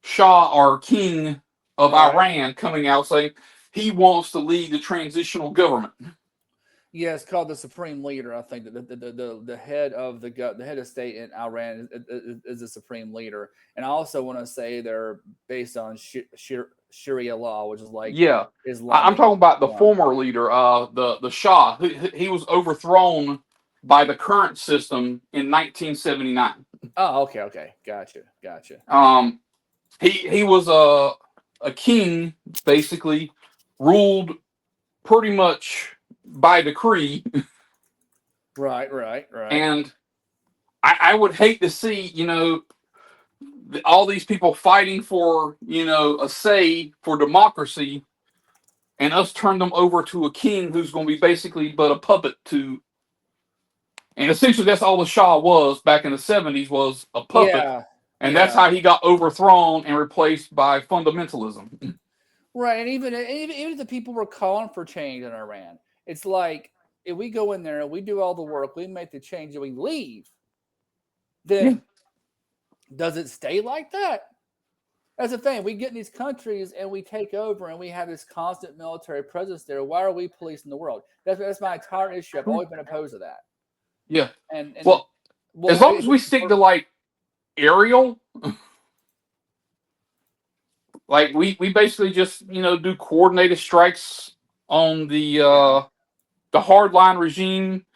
Shah or king of Right. Iran, coming out saying he wants to lead the transitional government. Yeah, it's called the supreme leader. I think that the head of the head of state in Iran is the supreme leader. And I also want to say they're based on Sharia law, which is like Yeah, I'm Islamic talking about the law. former leader, the Shah. He was overthrown by the current system in 1979. Oh, okay, okay, gotcha. Um, he was a king, basically ruled pretty much by decree, Right. and I would hate to see all these people fighting for a say for democracy, and us turn them over to a king who's going to be basically but a puppet to. And essentially, that's all the Shah was back in the 70s, was a puppet, Yeah, and that's yeah. how he got overthrown and replaced by fundamentalism. Right, and even if the people were calling for change in Iran, it's like if we go in there and we do all the work, we make the change, and we leave, Yeah. then does it stay like that? That's the thing. We get in these countries and we take over and we have this constant military presence there. Why are we policing the world? That's my entire issue. I've always been opposed to that. Yeah. And Well, as well, long as we stick to like aerial, like we basically just do coordinated strikes on yeah, the hardline regime.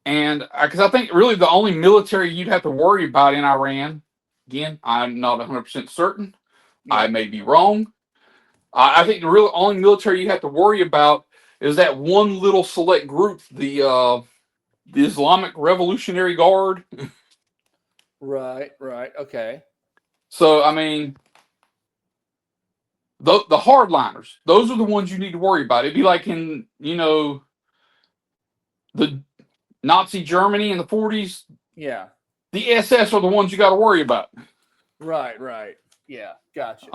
And because I think really the only military you'd have to worry about in Iran, again, I'm not 100% certain. I yeah, may be wrong. I think the real only military you have to worry about is that one little select group, the Islamic Revolutionary Guard. right, okay, So I mean, the hardliners, those are the ones you need to worry about. It'd be like in the Nazi Germany in the 40s. yeah, The SS are the ones you got to worry about. right, yeah, gotcha,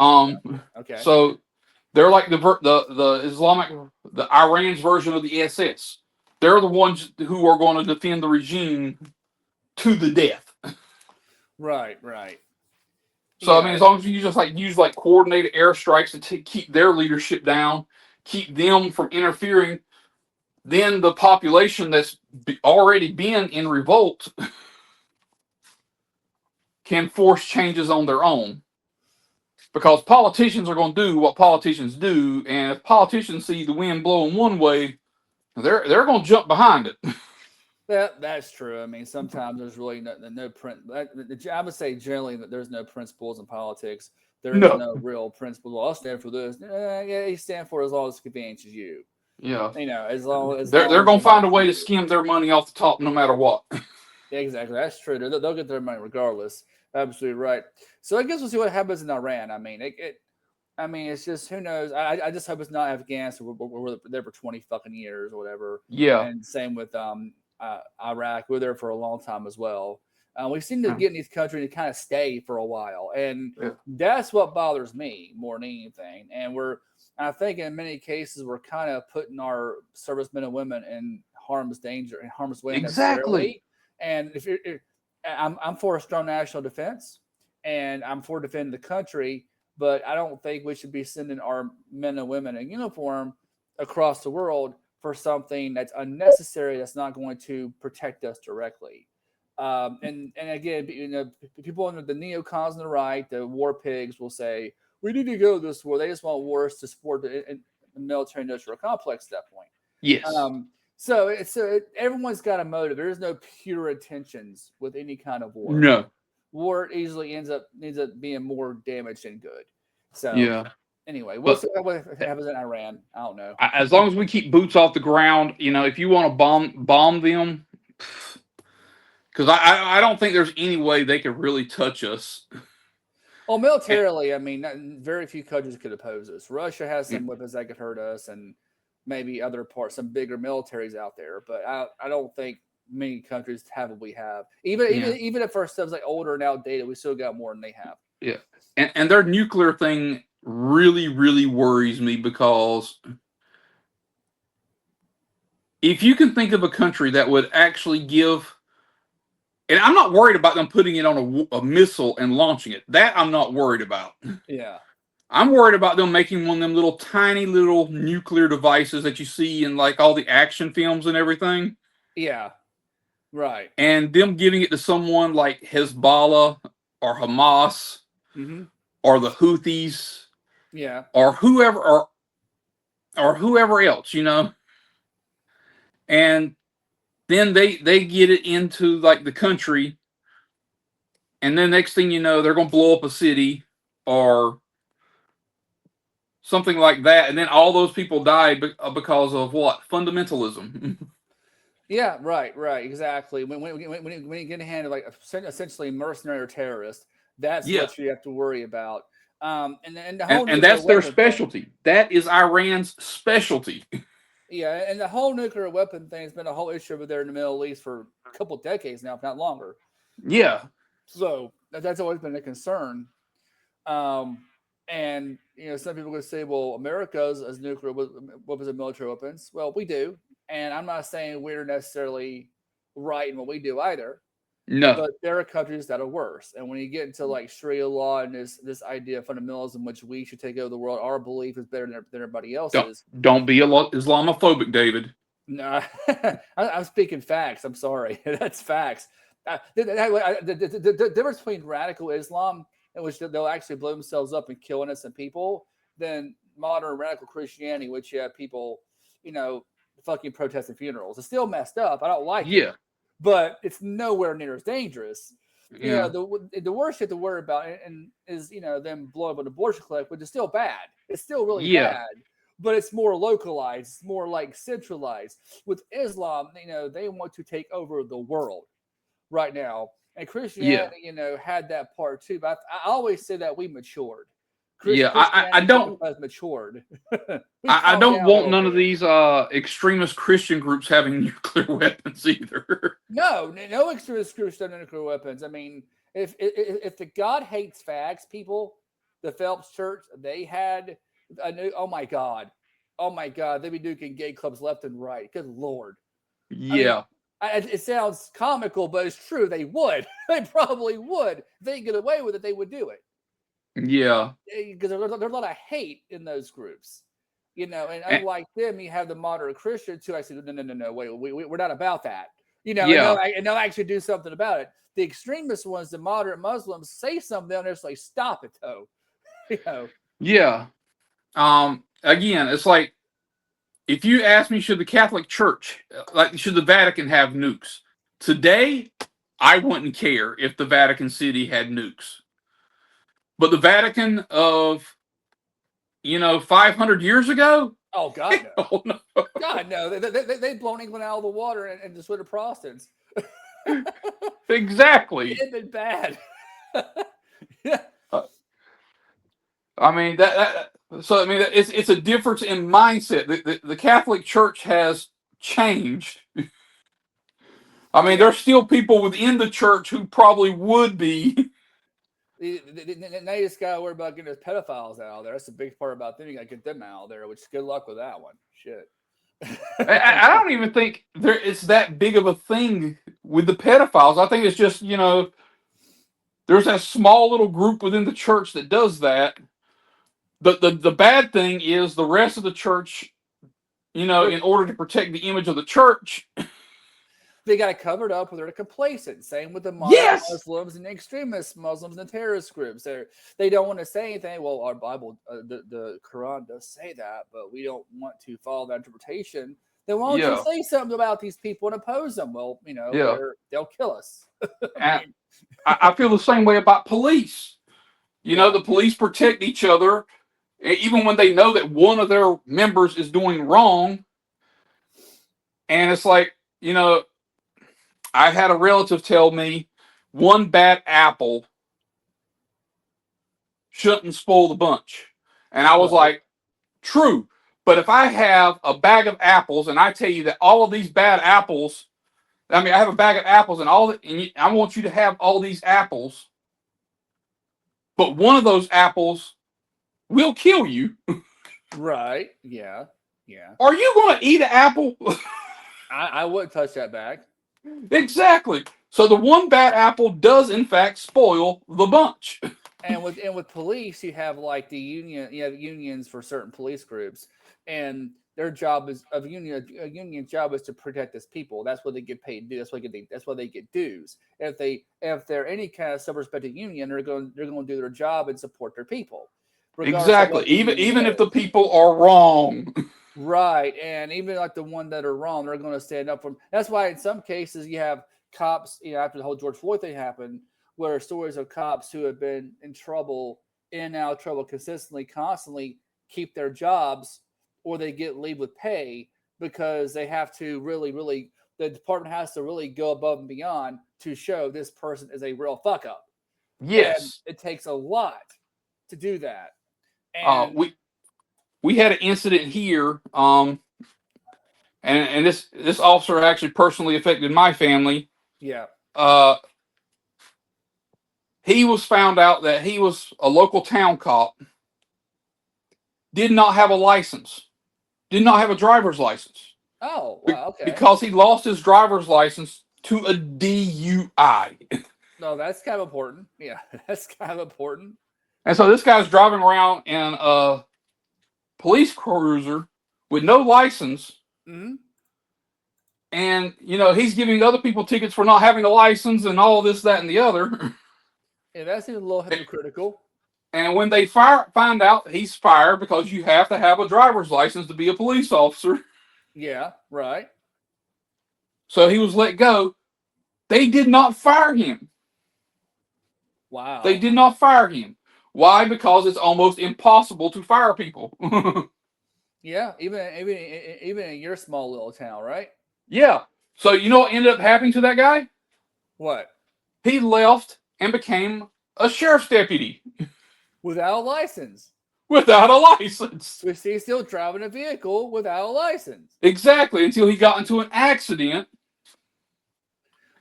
okay, So they're like the Islamic, the Iran's version of the SS. They're the ones who are going to defend the regime to the death. right, So I mean, yeah, as long as you just like use like coordinated airstrikes to keep their leadership down, keep them from interfering, then the population that's already been in revolt can force changes on their own. Because politicians are going to do what politicians do, and if politicians see the wind blowing one way, they're going to jump behind it. that's true. I mean, sometimes there's really no print. I would say generally that there's no principles in politics. There is No, no real principle. Well, I'll stand for this. Yeah, you stand for it as long as it conveniences you. yeah, As they're long as going it to find helps a way to you. skim their money off the top, no matter what. Yeah, exactly. That's true. They'll get their money regardless. Absolutely right. So I guess we'll see what happens in Iran. I mean, I mean, it's just who knows. I just hope it's not Afghanistan. We're there for 20 fucking years or whatever. Yeah, And same with Iraq. We were there for a long time as well. We seem to Yeah. get in these countries and kind of stay for a while, and Yeah. that's what bothers me more than anything. And I think in many cases, we're kind of putting our servicemen and women in harm's way Exactly. unnecessarily. And I'm for a strong national defense, and I'm for defending the country, but I don't think we should be sending our men and women in uniform across the world for something that's unnecessary, that's not going to protect us directly. And again, people under the neocons on the right, the war pigs, will say we need to go to this war. They just want wars to support the military industrial complex at that point. Yes. Everyone's got a motive. There is no pure intentions with any kind of war. No. War easily ends up being more damage than good. So Yeah. anyway, we'll But see what happens in Iran. I don't know. as long as we keep boots off the ground, if you want to bomb them, because I don't think there's any way they could really touch us. Well, And, militarily, I mean, very few countries could oppose us. Russia has yeah. some weapons that could hurt us, and maybe other parts, some bigger militaries out there. But I don't think many countries have what we have. Even if our stuff's like older and outdated, we still got more than they have. Yeah. And their nuclear thing really, really worries me, because if you can think of a country that would actually give, and I'm not worried about them putting it on a missile and launching it. That I'm not worried about. Yeah. I'm worried about them making one of them little tiny little nuclear devices that you see in like all the action films and everything. Yeah. Right. And them giving it to someone like Hezbollah or Hamas Mm-hmm. or the Houthis Yeah. or whoever else, and then they get it into like the country, and then next thing you know, they're going to blow up a city or something like that, and then all those people die because of what? Fundamentalism. Yeah. Right. Right. Exactly. When you get a hand of like essentially mercenary or terrorist, that's Yeah. what you have to worry about. And the whole And nuclear that's their weapon thing. specialty. That is Iran's specialty. Yeah, and the whole nuclear weapon thing has been a whole issue over there in the Middle East for a couple of decades now, if not longer. Yeah. So that's always been a concern. Um, and some people would say, "Well, America's as nuclear weapons and military weapons." Well, we do, and I'm not saying we're necessarily right in what we do either. No. But there are countries that are worse. And when you get into like Sharia law and this idea of fundamentalism, which we should take over the world, our belief is better than everybody else's. Don't be Islamophobic, David. No, I'm speaking facts. I'm sorry. That's facts. The difference between radical Islam, in which they'll actually blow themselves up and kill innocent people, than modern radical Christianity, which you have people, fucking protesting funerals. It's still messed up. I don't like it. Yeah. But it's nowhere near as dangerous. Yeah. The worst you have to worry about is them blowing up an abortion clinic, which is still bad. It's still really Yeah. bad, but it's more localized. It's more like centralized. With Islam, they want to take over the world right now, and Christianity, had that part too. But I always say that we matured. Yeah. I don't. has matured. I don't want none of these extremist Christian groups having nuclear weapons either. No extremist groups don't have nuclear weapons. I mean, if the God hates facts, people, the Phelps Church, they had a new. Oh my God, they'd be nuking gay clubs left and right. Good Lord. Yeah. I mean, it sounds comical, but it's true. They would. They probably would. If they get away with it, they would do it. Yeah. Because there's a lot of hate in those groups. And unlike them, you have the moderate Christians who actually no, wait, we're not about that. Yeah. And they'll actually do something about it. The extremist ones, the moderate Muslims, say something, and they're just like, stop it, though. Yeah. Again, it's like, if you ask me, should the Catholic Church, should the Vatican have nukes? Today, I wouldn't care if the Vatican City had nukes. But the Vatican of, 500 years ago? Oh, God, no. Oh, no. God, no. They'd blown England out of the water and just with the Protestants. Exactly. It'd been bad. Yeah. I mean, it's a difference in mindset. The Catholic Church has changed. I mean, Yeah. there's still people within the church who probably would be. Now you just gotta worry about getting those pedophiles out of there. That's the big part about them. You gotta get them out of there. Which good luck with that one. Shit. I don't even think it's that big of a thing with the pedophiles. I think it's just, there's that small little group within the church that does that. The bad thing is the rest of the church, in order to protect the image of the church. They got it covered up, or they're complacent. Same with the moderate Yes. Muslims and extremist Muslims and terrorist groups. They don't want to say anything. Well, our Bible, the Quran does say that, but we don't want to follow that interpretation. Then why don't you Yeah. say something about these people and oppose them? Well, Yeah. they'll kill us. I And mean, I feel the same way about police. yeah, The police protect each other, even when they know that one of their members is doing wrong. And it's like, I had a relative tell me one bad apple shouldn't spoil the bunch. And I was right, like, true. But if I have a bag of apples and I tell you that all of these bad apples, I have a bag of apples and I want you to have all these apples, but one of those apples will kill you. right, yeah, yeah. Are you going to eat an apple? I wouldn't touch that bag. Exactly. So the one bad apple does in fact spoil the bunch. And with police, you have like you have unions for certain police groups, and their job is a union job is to protect its people. That's what they get paid to do. That's why they get dues. If they're any kind of self-respecting union, they're going to do their job and support their people, regardless of Exactly. what the union Even if the is. people are wrong. Right, and even like the one that are wrong, they're going to stand up for them. That's why in some cases you have cops. After the whole George Floyd thing happened, where stories of cops who have been in trouble, in and out of trouble consistently, constantly, keep their jobs, or they get leave with pay because they have to really, really. The department has to really go above and beyond to show this person is a real fuck up, and Yes. it takes a lot to do that. Uh, And we we had an incident here, and this officer actually personally affected my family. yeah, Uh, he was found out that he was a local town cop, did not have a license, did not have a driver's license oh wow, okay. because he lost his driver's license to a DUI. No, that's kind of important. Yeah, that's kind of important. And so this guy's driving around in a police cruiser with no license, Hmm. and he's giving other people tickets for not having a license and all this, that, and the other. Yeah, that seems a little hypocritical. And when they find out he's fired because you have to have a driver's license to be a police officer, Yeah, right. so he was let go. They did not fire him. They Wow. did not fire him. Why? Because it's almost impossible to fire people. Yeah, even in your small little town, right? Yeah. So you know what ended up happening to that guy? What? He left and became a sheriff's deputy Without a license. without a license. So he's still driving a vehicle without a license. Exactly, until he got into an accident.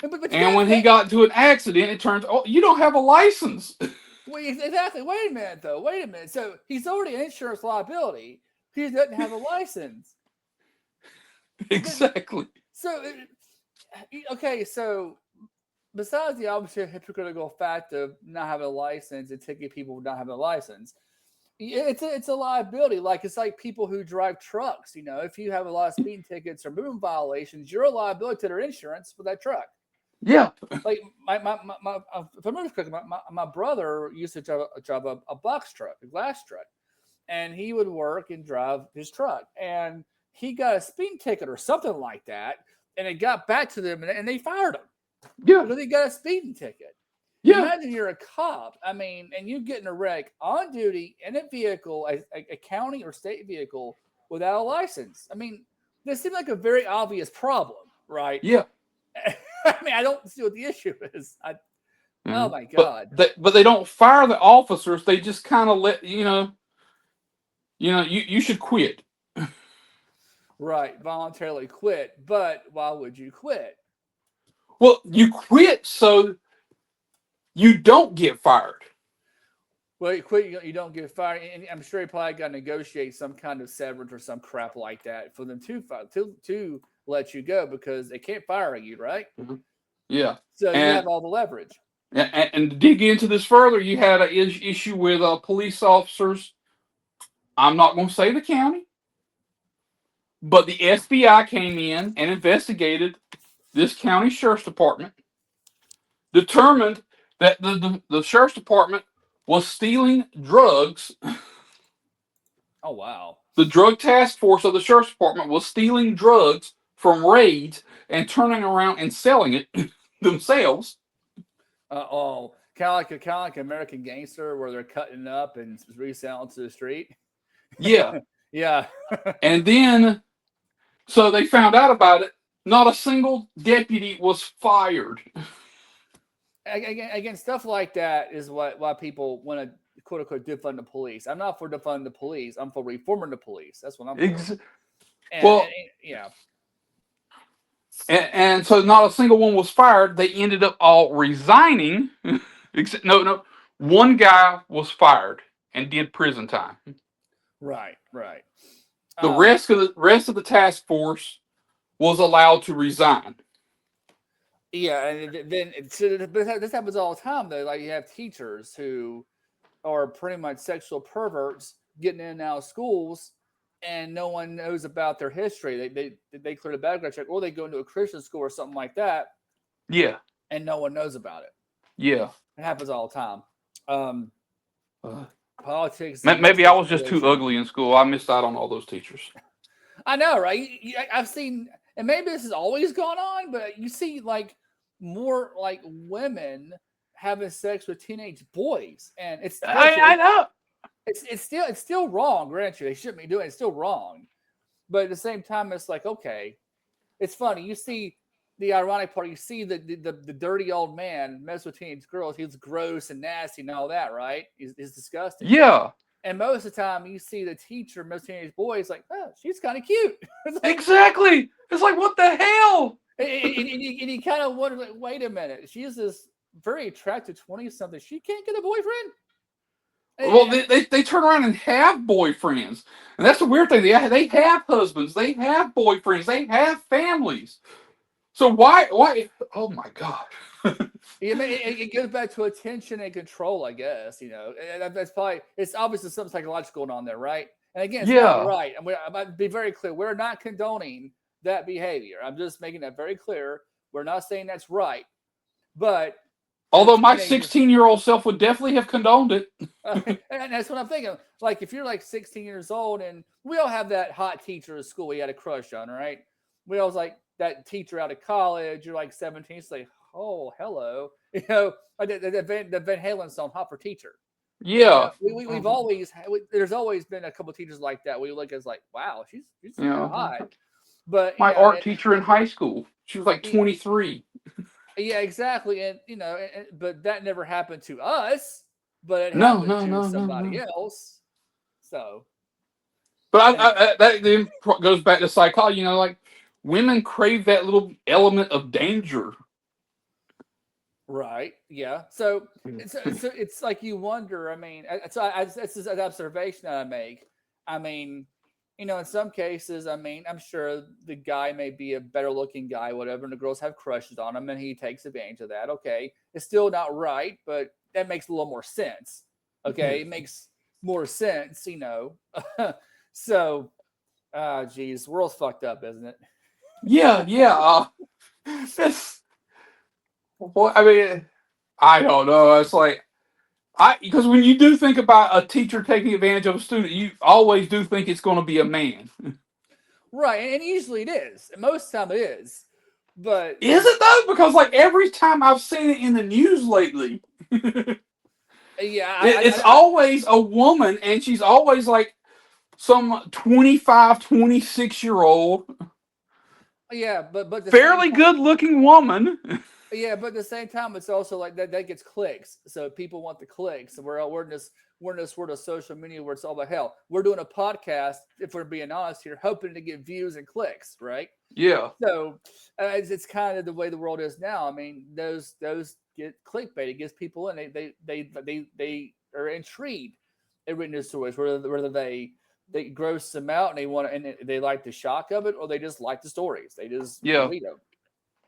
But you And got to when he think. got into an accident, it turns, oh, you don't have a license. Wait, exactly. Wait a minute, though. Wait a minute. So he's already an insurance liability. He doesn't have a license. But Exactly. so okay, so besides the obvious hypocritical fact of not having a license and ticket people for not having a license, it's a liability. Like it's like people who drive trucks. If you have a lot of speeding tickets or moving violations, you're a liability to their insurance for that truck. Yeah. Like if I remember correctly, my brother used to drive a box truck, a glass truck, and he would work and drive his truck, and he got a speeding ticket or something like that, and it got back to them, and they fired him Yeah. because he got a speeding ticket. Yeah. Imagine you're a cop, and you get in a wreck on duty in a vehicle, a county or state vehicle without a license. This seems like a very obvious problem, right? Yeah. I don't see what the issue is. Oh Mhm. my But god! they don't fire the officers. They just kind of let you should quit. Right, voluntarily quit, but why would you quit? Well, you quit so you don't get fired. Well, you quit, you don't get fired, and I'm sure you probably got to negotiate some kind of severance or some crap like that for them to let you go because they can't fire you, right? Mhm. Yeah, So you have and all the leverage. and to dig into this further, you had an issue with police officers. I'm not going to say the county, but the FBI came in and investigated this county sheriff's department, determined that the sheriff's department was stealing drugs. Oh wow. The drug task force of the sheriff's department was stealing drugs from raids and turning around and selling it themselves. Oh, kind of like American Gangster, where they're cutting it up and reselling to the street. Yeah. Yeah. And then, so they found out about it. Not a single deputy was fired. Again, stuff like that is why people want to quote unquote defund the police. I'm not for defunding the police. I'm for reforming the police. That's what I'm for. Ex- And well, yeah, and so not a single one was fired. They ended up all resigning. Except, no, one guy was fired and did prison time. right. The Um, rest of the task force was allowed to resign. yeah, and then this happens all the time though. Like you have teachers who are pretty much sexual perverts getting in and out of schools, and no one knows about their history. They clear the background check, or they go into a Christian school or something like that, Yeah, and no one knows about it. yeah. It happens all the time. Um, Uh, Politics is a maybe messed I up was just too situation. ugly in school. I missed out on all those teachers. I know, right? I've seen, and maybe this has always gone on, but you see like more like women having sex with teenage boys, and it's granted, I know. it's still wrong. Granted, they shouldn't be doing it. It's still wrong, but at the same time, it's like okay, it's funny. You see the ironic part. You see the dirty old man mess with teenage girls. He's gross and nasty and all that, right? He's disgusting. Yeah, And most of the time, you see the teacher, most teenage boys, like, oh, she's kind of cute. It's like, exactly. It's like, what the hell? and you kind of wonder, like, wait a minute, she's this very attractive 20-something. She can't get a boyfriend? Well, And, they turn around and have boyfriends, and that's the weird thing. They have husbands, they have boyfriends, they have families. So why? Oh my god! it goes back to attention and control, I guess. And that's probably it's obviously something psychological going on there, right? And again, it's not Yeah. right. I'm about to be very clear. We're not condoning that behavior. I'm just making that very clear. We're not saying that's right, but as a Although my teenager, 16-year-old self would definitely have condoned it. and that's what I'm thinking. Like if you're like 16 years old, and we all have that hot teacher at school we had a crush on, right? We always like that teacher out of college. You're like 17, it's like, oh, hello, like the Van Halen song, "Hot for Teacher." Yeah. We've always there's always been a couple teachers like that. We look as like, wow, she's kind of Yeah. hot, but My art teacher in high school, she was like 23. yeah, exactly, and but that never happened to us, but it No, happened no, to no, no, somebody no. else. So But anyway, that then goes back to psychology. Like women crave that little element of danger. right, yeah. So it's like you wonder. I mean, that's just an observation that I make. I mean, in some cases, I mean, I'm sure the guy may be a better looking guy, whatever, and the girls have crushes on him, and he takes advantage of that. Okay, it's still not right, but that makes a little more sense. Okay, it makes more sense. So, geez, the world's fucked up, isn't it? Yeah, yeah. That's what I mean. I don't know. It's like because when you do think about a teacher taking advantage of a student, you always do think it's going to be a man. Right, and usually it is. And most of the time it is. But Is it though? Because like every time I've seen it in the news lately, yeah, it's always a woman, and she's always like some 25, 26-year-old, yeah, but the same fairly good looking woman. Yeah, but at the same time, it's also like that gets clicks. So people want the clicks. And we're in this world of social media where it's all about hell. We're doing a podcast, if we're being honest here, hoping to get views and clicks, right? Yeah. So it's kind of the way the world is now. I mean, those get clickbait. It gets people in. They are intrigued in reading the stories, whether they gross them out and they want to, and they like the shock of it, or they just like the stories. They just Yeah. read them.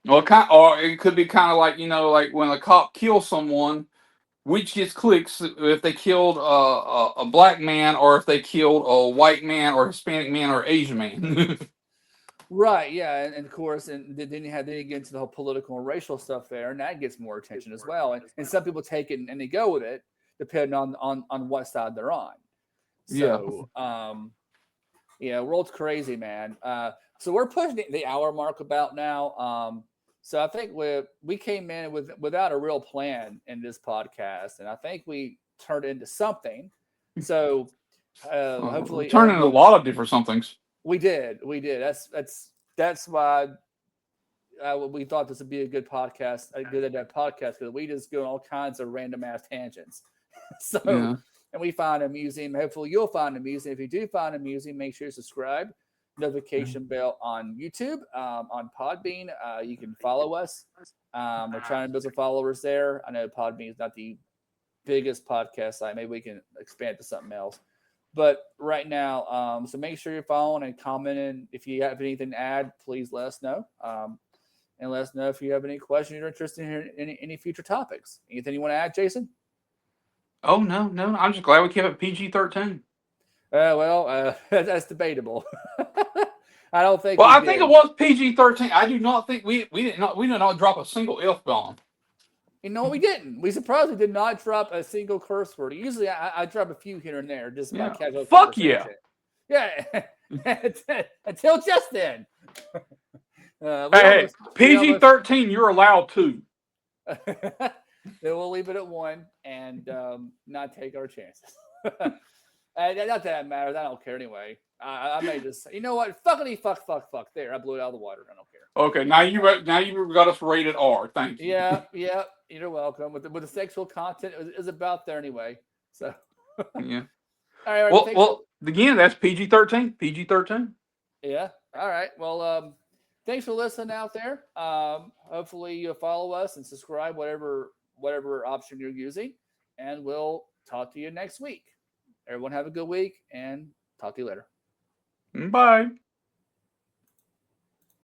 Well, or it could be kind of like, like when a cop kills someone, which gets clicks if they killed a black man or if they killed a white man or Hispanic man or Asian man. Right, yeah, and of course, and then you get into the whole political and racial stuff there, and that gets more attention as well. And some people take it and they go with it, depending on what side they're on. Yeah. So, yeah, world's crazy, man. So we're pushing the hour mark about now. So I think we came in without a real plan in this podcast, and I think we turned into something. So hopefully, Turning a lot of different somethings. we did. That's why we thought this would be a good podcast, a good podcast, because we just go on all kinds of random ass tangents. So, Yeah. and we find amusing. Hopefully, you'll find amusing. If you do find amusing, make sure you subscribe, notification bell on YouTube, on Podbean. You can follow us. We're trying to build some followers there. I know Podbean is not the biggest podcast site. Maybe we can expand to something else. But right now, so make sure you're following and commenting. If you have anything to add, please let us know. And let us know if you have any questions you're interested in hearing any future topics. Anything you want to add, Jason? Oh, no, no. I'm just glad we kept it PG-13. That's debatable. I don't think Well, we I think it did. was PG-13. I do not think we did not drop a single F-bomb. You know, we didn't. We surprisingly did not drop a single curse word. Usually, I drop a few here and there just by Yeah. casual Fuck yeah. conversation. Yeah, until just then. Hey, We almost PG-13, you're allowed to. then we'll leave it at one and not take our chances. Not that it matters. I don't care anyway. I may just, you know what? Fuckity fuck. There, I blew it out of the water. I don't care. Okay, now you got us rated R. Thank you. Yeah. You're welcome. With the sexual content is about there anyway. So, Yeah. all right. Well, again, that's PG-13. PG-13. Yeah. All right. Well, thanks for listening out there. Hopefully you'll follow us and subscribe, whatever option you're using, and we'll talk to you next week. Everyone have a good week and talk to you later. Bye.